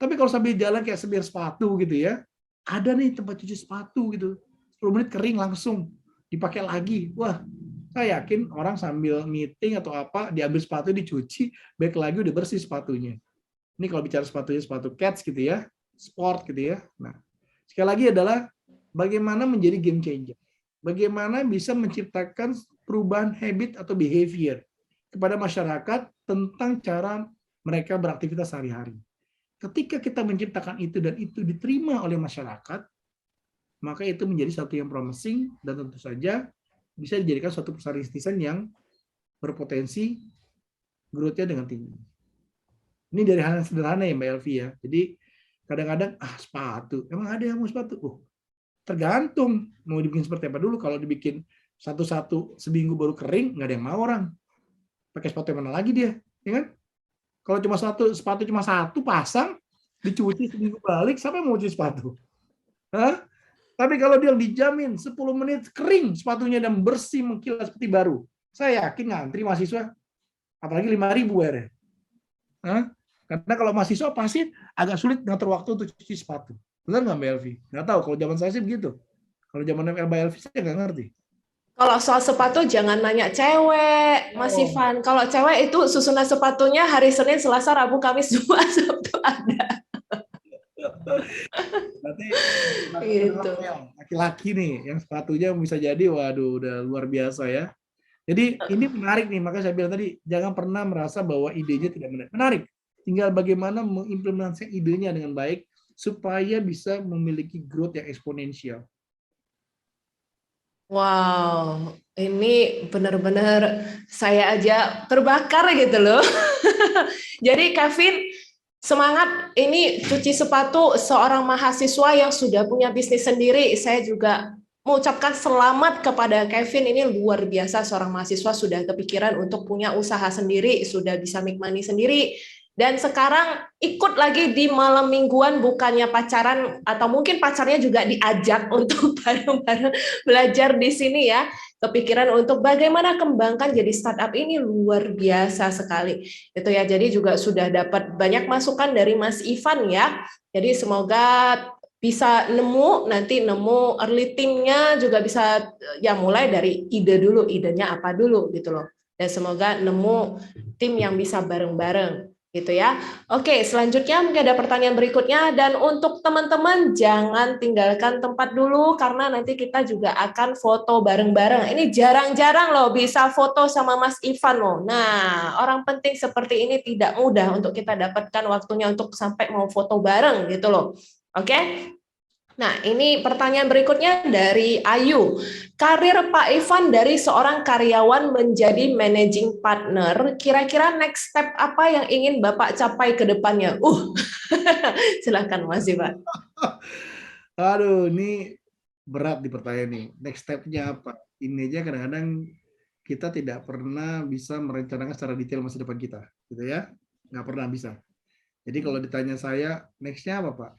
Tapi kalau sambil jalan kayak semir sepatu gitu ya, ada nih tempat cuci sepatu gitu. 10 menit kering langsung. Dipakai lagi. Wah, saya yakin orang sambil meeting atau apa, diambil sepatu, dicuci, balik lagi udah bersih sepatunya. Ini kalau bicara sepatunya, sepatu cats gitu ya, sport gitu ya. Nah, sekali lagi adalah bagaimana menjadi game changer. Bagaimana bisa menciptakan perubahan habit atau behavior kepada masyarakat tentang cara mereka beraktivitas sehari-hari. Ketika kita menciptakan itu dan itu diterima oleh masyarakat, maka itu menjadi satu yang promising dan tentu saja bisa dijadikan suatu perusahaan rintisan yang berpotensi growth-nya dengan tinggi. Ini dari hal yang sederhana ya Mbak Elvi ya. Jadi kadang-kadang sepatu, emang ada yang mau sepatu? Tergantung mau dibikin seperti apa dulu. Kalau dibikin satu-satu seminggu baru kering, nggak ada yang mau orang. Pakai sepatu yang mana lagi dia, ya kan? Kalau cuma sepatu cuma satu pasang, dicuci seminggu balik, siapa yang mau cuci sepatu? Hah? Tapi kalau dia dijamin 10 menit kering sepatunya dan bersih mengkilat seperti baru, saya yakin ngantri mahasiswa, apalagi 5.000 ya. Karena kalau mahasiswa pasti agak sulit ngatur waktu untuk cuci sepatu. Benar nggak Mbak Elvi? Nggak tahu, kalau zaman saya sih begitu. Kalau zaman Mbak Elvi saya nggak ngerti. Kalau soal sepatu jangan nanya cewek, Mas Ivan. Kalau cewek itu susunan sepatunya hari Senin, Selasa, Rabu, Kamis, Jumat, Sabtu ada. Berarti Gitu. laki-laki nih yang sepatunya bisa jadi waduh udah luar biasa ya. Jadi ini menarik nih, makanya saya bilang tadi jangan pernah merasa bahwa idenya tidak menarik. Menarik. Tinggal bagaimana mengimplementasikan idenya dengan baik supaya bisa memiliki growth yang eksponensial. Wow, ini benar-benar saya aja terbakar gitu loh. Jadi Kevin, semangat ini cuci sepatu seorang mahasiswa yang sudah punya bisnis sendiri. Saya juga mengucapkan selamat kepada Kevin, ini luar biasa seorang mahasiswa sudah kepikiran untuk punya usaha sendiri, sudah bisa make money sendiri. Dan sekarang ikut lagi di malam mingguan, bukannya pacaran atau mungkin pacarnya juga diajak untuk bareng-bareng belajar di sini ya. Kepikiran untuk bagaimana kembangkan jadi startup ini luar biasa sekali. Itu ya, jadi juga sudah dapat banyak masukan dari Mas Ivan ya. Jadi semoga bisa nanti nemu early team-nya juga bisa ya mulai dari ide dulu, idenya apa dulu gitu loh. Dan semoga nemu tim yang bisa bareng-bareng gitu ya. Oke, selanjutnya mungkin ada pertanyaan berikutnya, dan untuk teman-teman jangan tinggalkan tempat dulu karena nanti kita juga akan foto bareng-bareng. Ini jarang-jarang loh bisa foto sama Mas Ivan loh. Nah, orang penting seperti ini tidak mudah untuk kita dapatkan waktunya untuk sampai mau foto bareng gitu loh. Oke? Nah, ini pertanyaan berikutnya dari Ayu. Karir Pak Ivan dari seorang karyawan menjadi managing partner, kira-kira next step apa yang ingin Bapak capai ke depannya? Silakan Mas Ivan. Aduh, ini berat di pertanyaan nih. Next step-nya apa? Ini aja kadang-kadang kita tidak pernah bisa merencanakan secara detail masa depan kita, gitu ya. Nggak pernah bisa. Jadi kalau ditanya saya, next-nya apa Pak?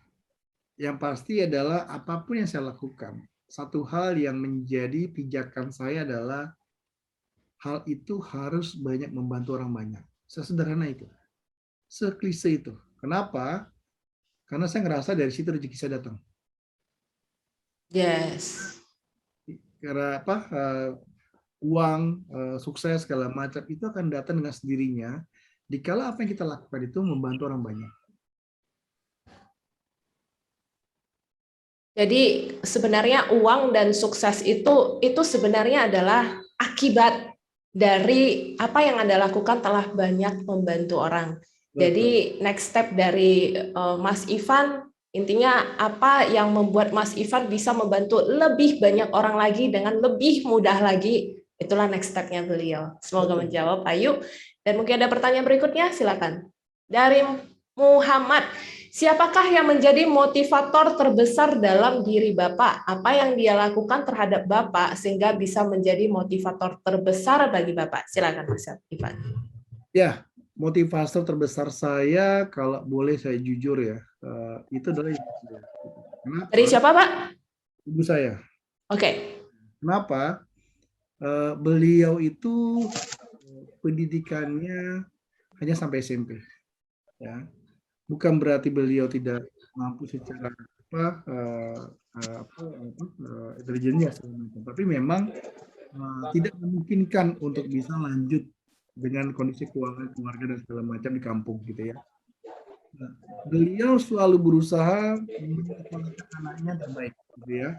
Yang pasti adalah apapun yang saya lakukan, satu hal yang menjadi pijakan saya adalah hal itu harus banyak membantu orang banyak. Sesederhana itu. Seklise itu. Kenapa? Karena saya ngerasa dari situ rezeki saya datang. Yes. Karena apa? Uang, sukses segala macam itu akan datang dengan sendirinya. Dikala apa yang kita lakukan itu membantu orang banyak. Jadi sebenarnya uang dan sukses itu sebenarnya adalah akibat dari apa yang Anda lakukan telah banyak membantu orang. Jadi next step dari Mas Ivan, intinya apa yang membuat Mas Ivan bisa membantu lebih banyak orang lagi dengan lebih mudah lagi, itulah next step-nya beliau. Semoga menjawab, Ayu. Dan mungkin ada pertanyaan berikutnya, silakan. Dari Muhammad, siapakah yang menjadi motivator terbesar dalam diri Bapak? Apa yang dia lakukan terhadap Bapak sehingga bisa menjadi motivator terbesar bagi Bapak? Silakan Mas Ivan. Ya, motivator terbesar saya, kalau boleh saya jujur ya, itu adalah ibu saya. Kenapa? Dari siapa Pak? Ibu saya. Oke. Kenapa? Beliau itu pendidikannya hanya sampai SMP. Ya. Bukan berarti beliau tidak mampu secara intelijennya, tapi memang tidak memungkinkan untuk bisa lanjut dengan kondisi keuangan keluarga dan segala macam di kampung gitu ya. Nah, beliau selalu berusaha menyekolahkan anaknya terbaik gitu ya.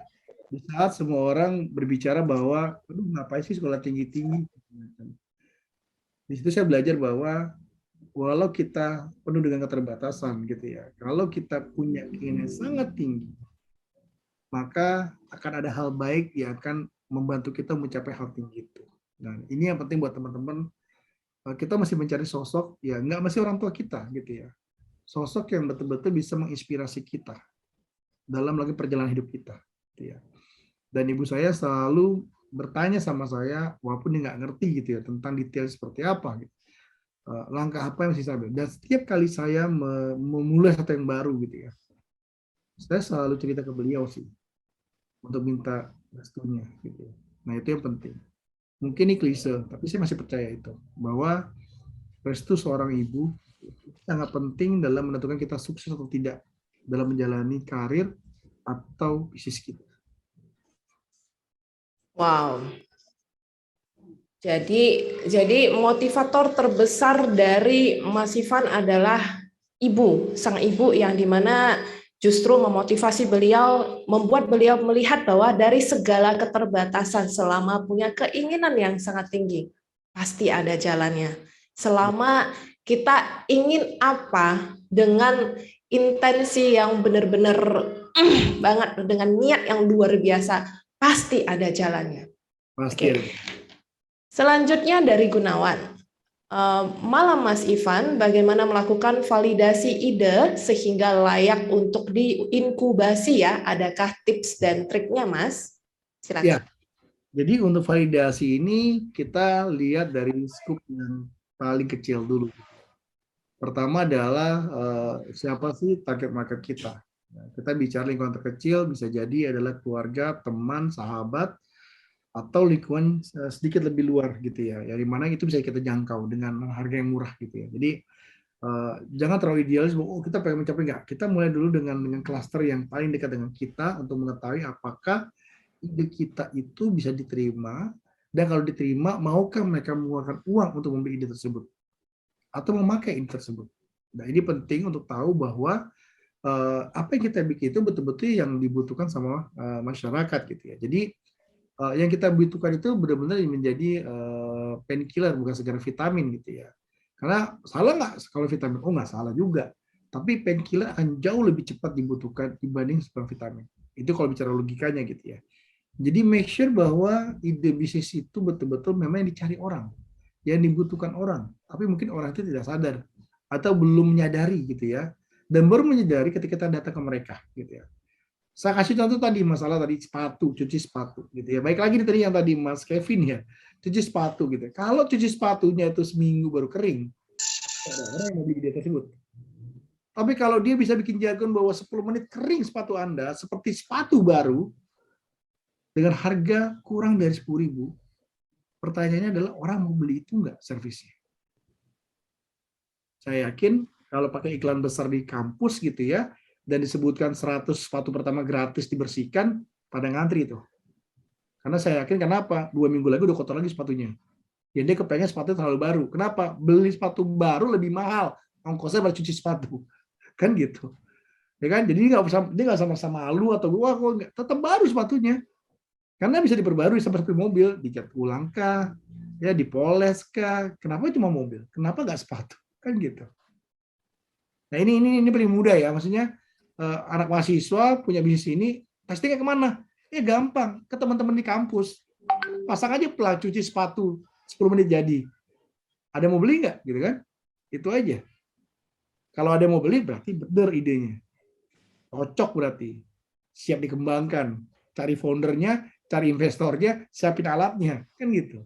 Di saat semua orang berbicara bahwa, aduh ngapain sih sekolah tinggi-tinggi. Di situ saya belajar bahwa walau kita penuh dengan keterbatasan gitu ya, kalau kita punya keinginan sangat tinggi, maka akan ada hal baik yang akan membantu kita mencapai hal tinggi itu. Dan ini yang penting buat teman-teman, kita masih mencari sosok, ya nggak masih orang tua kita gitu ya, sosok yang betul-betul bisa menginspirasi kita dalam lagi perjalanan hidup kita gitu ya. Dan ibu saya selalu bertanya sama saya, walaupun dia nggak ngerti gitu ya tentang detail seperti apa gitu, langkah apa yang mesti saya ambil. Dan setiap kali saya memulai sesuatu yang baru gitu ya, saya selalu cerita ke beliau sih untuk minta restunya gitu. Nah itu yang penting. Mungkin ini klise, tapi saya masih percaya itu bahwa restu seorang ibu sangat penting dalam menentukan kita sukses atau tidak dalam menjalani karir atau bisnis kita. Wow. Jadi motivator terbesar dari Mas Ivan adalah ibu, sang ibu yang dimana justru memotivasi beliau, membuat beliau melihat bahwa dari segala keterbatasan selama punya keinginan yang sangat tinggi, pasti ada jalannya. Selama kita ingin apa dengan intensi yang benar-benar banget, dengan niat yang luar biasa, pasti ada jalannya. Pasti. Oke. Selanjutnya dari Gunawan. Malam Mas Ivan, bagaimana melakukan validasi ide sehingga layak untuk diinkubasi ya? Adakah tips dan triknya Mas? Silakan. Ya, jadi untuk validasi ini kita lihat dari skup yang paling kecil dulu. Pertama adalah siapa sih target market kita? Kita bicara lingkungan terkecil, bisa jadi adalah keluarga, teman, sahabat, atau lingkungan sedikit lebih luar gitu ya, yang dimana itu bisa kita jangkau dengan harga yang murah gitu ya. Jadi jangan terlalu idealis bahwa kita pengen mencapai, enggak. Kita mulai dulu dengan klaster yang paling dekat dengan kita untuk mengetahui apakah ide kita itu bisa diterima, dan kalau diterima maukah mereka mengeluarkan uang untuk membeli ide tersebut atau memakai ide tersebut. Nah ini penting untuk tahu bahwa apa yang kita bikin itu betul-betul yang dibutuhkan sama masyarakat gitu ya. Jadi yang kita butuhkan itu benar-benar menjadi painkiller, bukan sekedar vitamin gitu ya. Karena salah nggak kalau vitamin? Oh nggak salah juga. Tapi painkiller akan jauh lebih cepat dibutuhkan dibanding sebuah vitamin. Itu kalau bicara logikanya gitu ya. Jadi make sure bahwa ide bisnis itu betul-betul memang yang dicari orang, yang dibutuhkan orang. Tapi mungkin orang itu tidak sadar atau belum menyadari gitu ya. Dan baru menyadari ketika kita datang ke mereka gitu ya. Saya kasih contoh tadi masalah tadi sepatu, cuci sepatu gitu ya. Baik lagi tadi yang tadi Mas Kevin ya, cuci sepatu gitu. Kalau cuci sepatunya itu seminggu baru kering, ada orang yang mau beli dia tersebut. Tapi kalau dia bisa bikin jargon bahwa 10 menit kering sepatu Anda seperti sepatu baru dengan harga kurang dari 10.000, pertanyaannya adalah orang mau beli itu nggak servisnya? Saya yakin kalau pakai iklan besar di kampus gitu ya, dan disebutkan 100 sepatu pertama gratis dibersihkan, pada ngantri itu. Karena saya yakin kenapa? 2 minggu lagi udah kotor lagi sepatunya. Ya dia kepengen sepatu terlalu baru. Kenapa? Beli sepatu baru lebih mahal. Ongkosnya baru cuci sepatu. Kan gitu. Ya kan? Jadi dia nggak sama-sama malu atau wah kok nggak, tetap baru sepatunya. Karena bisa diperbarui seperti mobil, dicat ulang kah, ya dipoles kah. Kenapa cuma mobil? Kenapa nggak sepatu? Kan gitu. Nah ini paling mudah ya, maksudnya anak mahasiswa punya bisnis ini, testingnya kemana? Ya gampang, ke teman-teman di kampus. Pasang aja pelah cuci sepatu, 10 menit jadi. Ada yang mau beli nggak? Gitu kan? Itu aja. Kalau ada yang mau beli, berarti benar idenya. Cocok berarti. Siap dikembangkan. Cari foundernya, cari investornya, siapin alatnya. Kan gitu.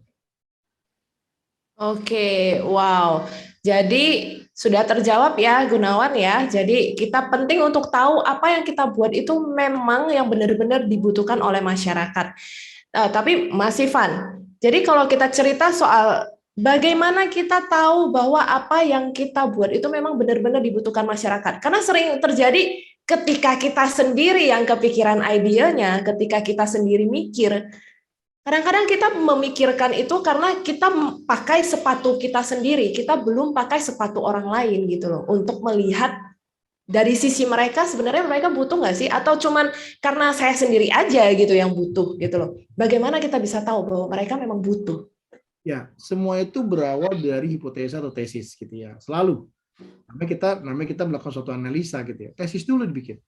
Oke, wow. Jadi sudah terjawab ya Gunawan ya. Jadi kita penting untuk tahu apa yang kita buat itu memang yang benar-benar dibutuhkan oleh masyarakat. Tapi Mas Ivan, jadi kalau kita cerita soal bagaimana kita tahu bahwa apa yang kita buat itu memang benar-benar dibutuhkan masyarakat. Karena sering terjadi ketika kita sendiri yang kepikiran idenya, ketika kita sendiri mikir, kadang-kadang kita memikirkan itu karena kita pakai sepatu kita sendiri, kita belum pakai sepatu orang lain gitu loh, untuk melihat dari sisi mereka sebenarnya mereka butuh nggak sih, atau cuman karena saya sendiri aja gitu yang butuh gitu loh. Bagaimana kita bisa tahu bahwa mereka memang butuh? Ya, semua itu berawal dari hipotesa atau tesis gitu ya. Selalu. Namanya kita melakukan suatu analisa gitu ya. Tesis dulu dibikin.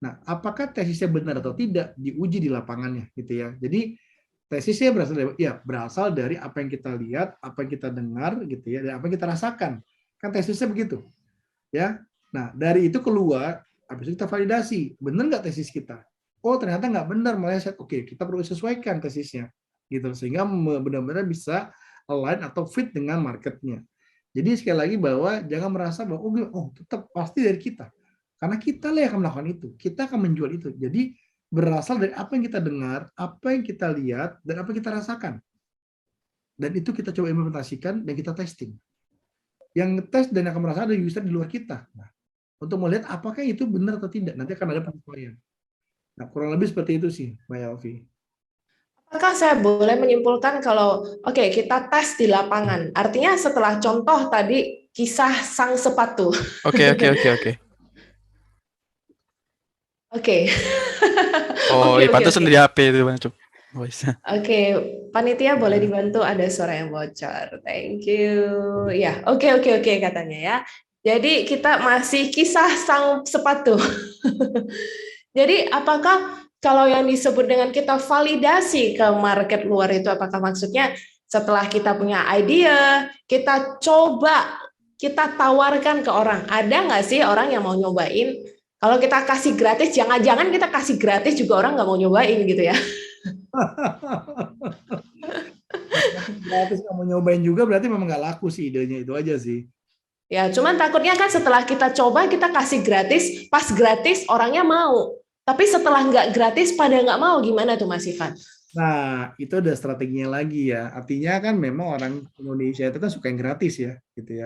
Nah, apakah tesisnya benar atau tidak diuji di lapangannya gitu ya. Jadi tesisnya berasal dari apa yang kita lihat, apa yang kita dengar gitu ya, dan apa yang kita rasakan. Kan tesisnya begitu. Ya. Nah, dari itu keluar, habis itu kita validasi. Benar nggak tesis kita? Oh, ternyata nggak benar, meleset. Oke, kita perlu sesuaikan tesisnya. Gitu, sehingga benar-benar bisa align atau fit dengan marketnya. Jadi sekali lagi bahwa jangan merasa bahwa tetap pasti dari kita. Karena kita lah yang akan melakukan itu. Kita akan menjual itu. Jadi berasal dari apa yang kita dengar, apa yang kita lihat, dan apa yang kita rasakan. Dan itu kita coba implementasikan dan kita testing. Yang ngetes dan akan merasa ada user di luar kita. Nah, untuk melihat apakah itu benar atau tidak. Nanti akan ada penyesuaian. Nah, kurang lebih seperti itu sih, Mbak Elvi. Apakah saya boleh menyimpulkan kalau oke, kita tes di lapangan, artinya setelah contoh tadi kisah sang sepatu. Oke. Oke. Oh, Oke. pantesan di HP itu Bang Cuk. Voice. Oke, panitia boleh dibantu, ada suara yang bocor. Thank you. Ya, oke katanya ya. Jadi kita masih kisah sang sepatu. Jadi apakah kalau yang disebut dengan kita validasi ke market luar itu, apakah maksudnya setelah kita punya idea, kita coba, kita tawarkan ke orang. Ada nggak sih orang yang mau nyobain? Kalau kita kasih gratis, jangan-jangan kita kasih gratis juga orang nggak mau nyobain gitu ya. Gratis kamu nyobain juga berarti memang nggak laku sih idenya, itu aja sih. Ya, cuman takutnya kan setelah kita coba, kita kasih gratis, pas gratis orangnya mau. Tapi setelah nggak gratis pada nggak mau, gimana tuh Mas Ivan? Nah, itu ada strateginya lagi ya. Artinya kan memang orang Indonesia itu kan suka yang gratis ya, gitu ya.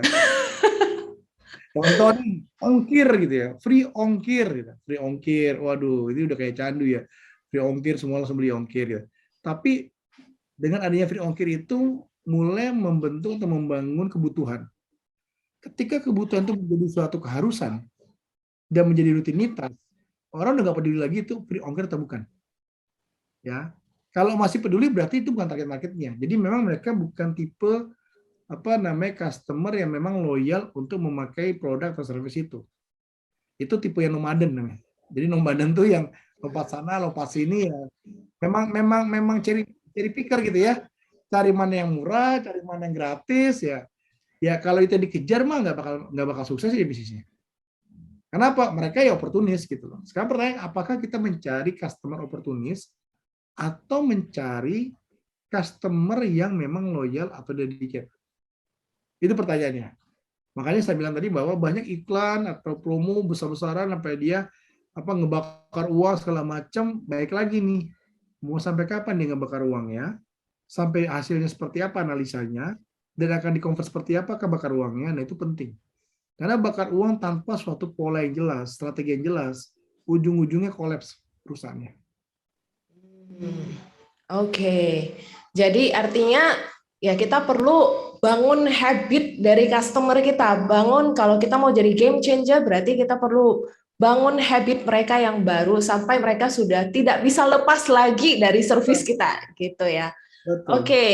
Contoh nih, ongkir gitu ya, free ongkir gitu. Free ongkir, waduh, ini udah kayak candu ya. Free ongkir, semua langsung beli ongkir ya. Tapi dengan adanya free ongkir itu mulai membentuk atau membangun kebutuhan. Ketika kebutuhan itu menjadi suatu keharusan dan menjadi rutinitas, orang udah nggak peduli lagi itu free ongkir atau bukan. Ya, kalau masih peduli berarti itu bukan target marketnya. Jadi memang mereka bukan tipe customer yang memang loyal untuk memakai produk atau service itu. Itu tipe yang nomaden namanya. Jadi nomaden tuh yang lompat sana, lompat sini ya. Memang cari picker gitu ya. Cari mana yang murah, cari mana yang gratis ya. Ya kalau itu dikejar mah nggak bakal sukses di bisnisnya. Kenapa? Mereka ya oportunis gitu loh. Sekarang pertanyaan, apakah kita mencari customer oportunis atau mencari customer yang memang loyal atau dedicated? Itu pertanyaannya. Makanya saya bilang tadi bahwa banyak iklan atau promo besar-besaran sampai dia ngebakar uang segala macam. Baik lagi nih, mau sampai kapan dia ngebakar uangnya? Sampai hasilnya seperti apa analisanya? Dan akan dikonvert seperti apa ke bakar uangnya? Nah itu penting. Karena bakar uang tanpa suatu pola yang jelas, strategi yang jelas, ujung-ujungnya kolaps perusahaannya. Oke, jadi artinya ya kita perlu bangun habit dari customer kita. Bangun kalau kita mau jadi game changer berarti kita perlu bangun habit mereka yang baru sampai mereka sudah tidak bisa lepas lagi dari service kita gitu ya. Betul. Oke,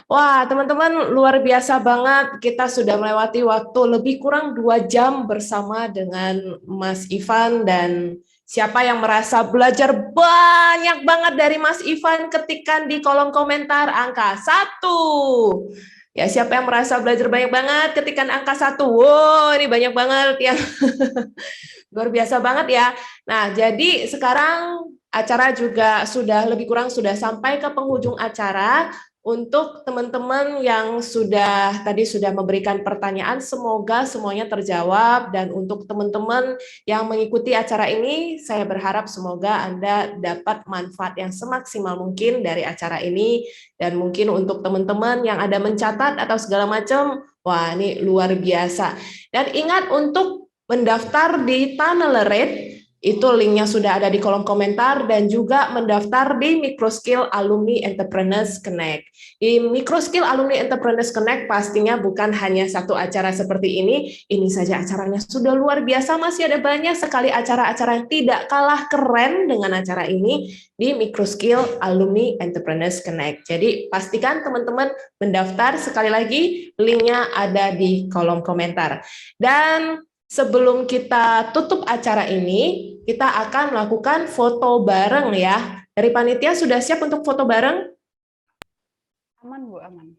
wah teman-teman luar biasa banget. Kita sudah melewati waktu lebih kurang 2 jam bersama dengan Mas Ivan, dan siapa yang merasa belajar banyak banget dari Mas Ivan, ketikkan di kolom komentar angka 1. Ya, siapa yang merasa belajar banyak banget, ketikkan angka 1. Wow, ini banyak banget yang luar biasa banget ya. Nah, jadi sekarang acara juga sudah lebih kurang sudah sampai ke penghujung acara. Untuk teman-teman yang tadi sudah memberikan pertanyaan, semoga semuanya terjawab. Dan untuk teman-teman yang mengikuti acara ini, saya berharap semoga Anda dapat manfaat yang semaksimal mungkin dari acara ini. Dan mungkin untuk teman-teman yang ada mencatat atau segala macam, wah ini luar biasa. Dan ingat untuk mendaftar di Tunnel itu linknya sudah ada di kolom komentar, dan juga mendaftar di Microskill Alumni Entrepreneurs Connect. Di Microskill Alumni Entrepreneurs Connect pastinya bukan hanya satu acara seperti ini saja acaranya sudah luar biasa, masih ada banyak sekali acara-acara yang tidak kalah keren dengan acara ini di Microskill Alumni Entrepreneurs Connect. Jadi pastikan teman-teman mendaftar, sekali lagi linknya ada di kolom komentar. Dan sebelum kita tutup acara ini, kita akan melakukan foto bareng ya. Dari panitia sudah siap untuk foto bareng? Aman, Bu, aman.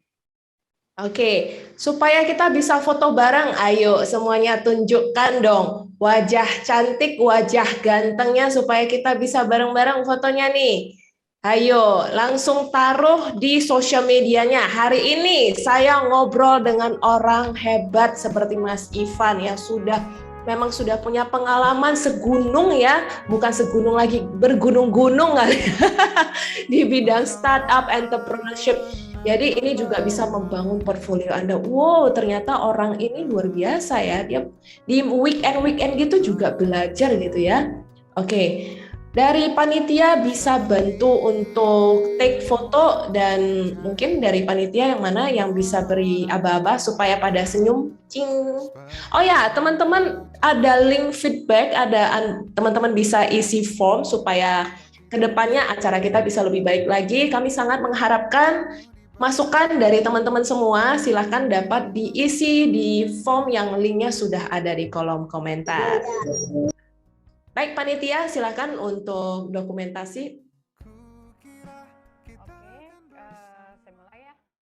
Oke, supaya kita bisa foto bareng, ayo semuanya tunjukkan dong wajah cantik, wajah gantengnya supaya kita bisa bareng-bareng fotonya nih. Ayo, langsung taruh di sosial medianya. Hari ini saya ngobrol dengan orang hebat seperti Mas Ivan yang memang sudah punya pengalaman segunung ya, bukan segunung lagi, bergunung-gunung kali di bidang startup entrepreneurship. Jadi ini juga bisa membangun portfolio Anda. Wow, ternyata orang ini luar biasa ya. Dia di weekend gitu juga belajar gitu ya. Oke. Dari panitia bisa bantu untuk take foto, dan mungkin dari panitia yang mana yang bisa beri aba-aba supaya pada senyum. Cing. Oh ya, teman-teman ada link feedback, teman-teman bisa isi form supaya kedepannya acara kita bisa lebih baik lagi. Kami sangat mengharapkan masukan dari teman-teman semua. Silahkan dapat diisi di form yang linknya sudah ada di kolom komentar. Baik, panitia, silakan untuk dokumentasi.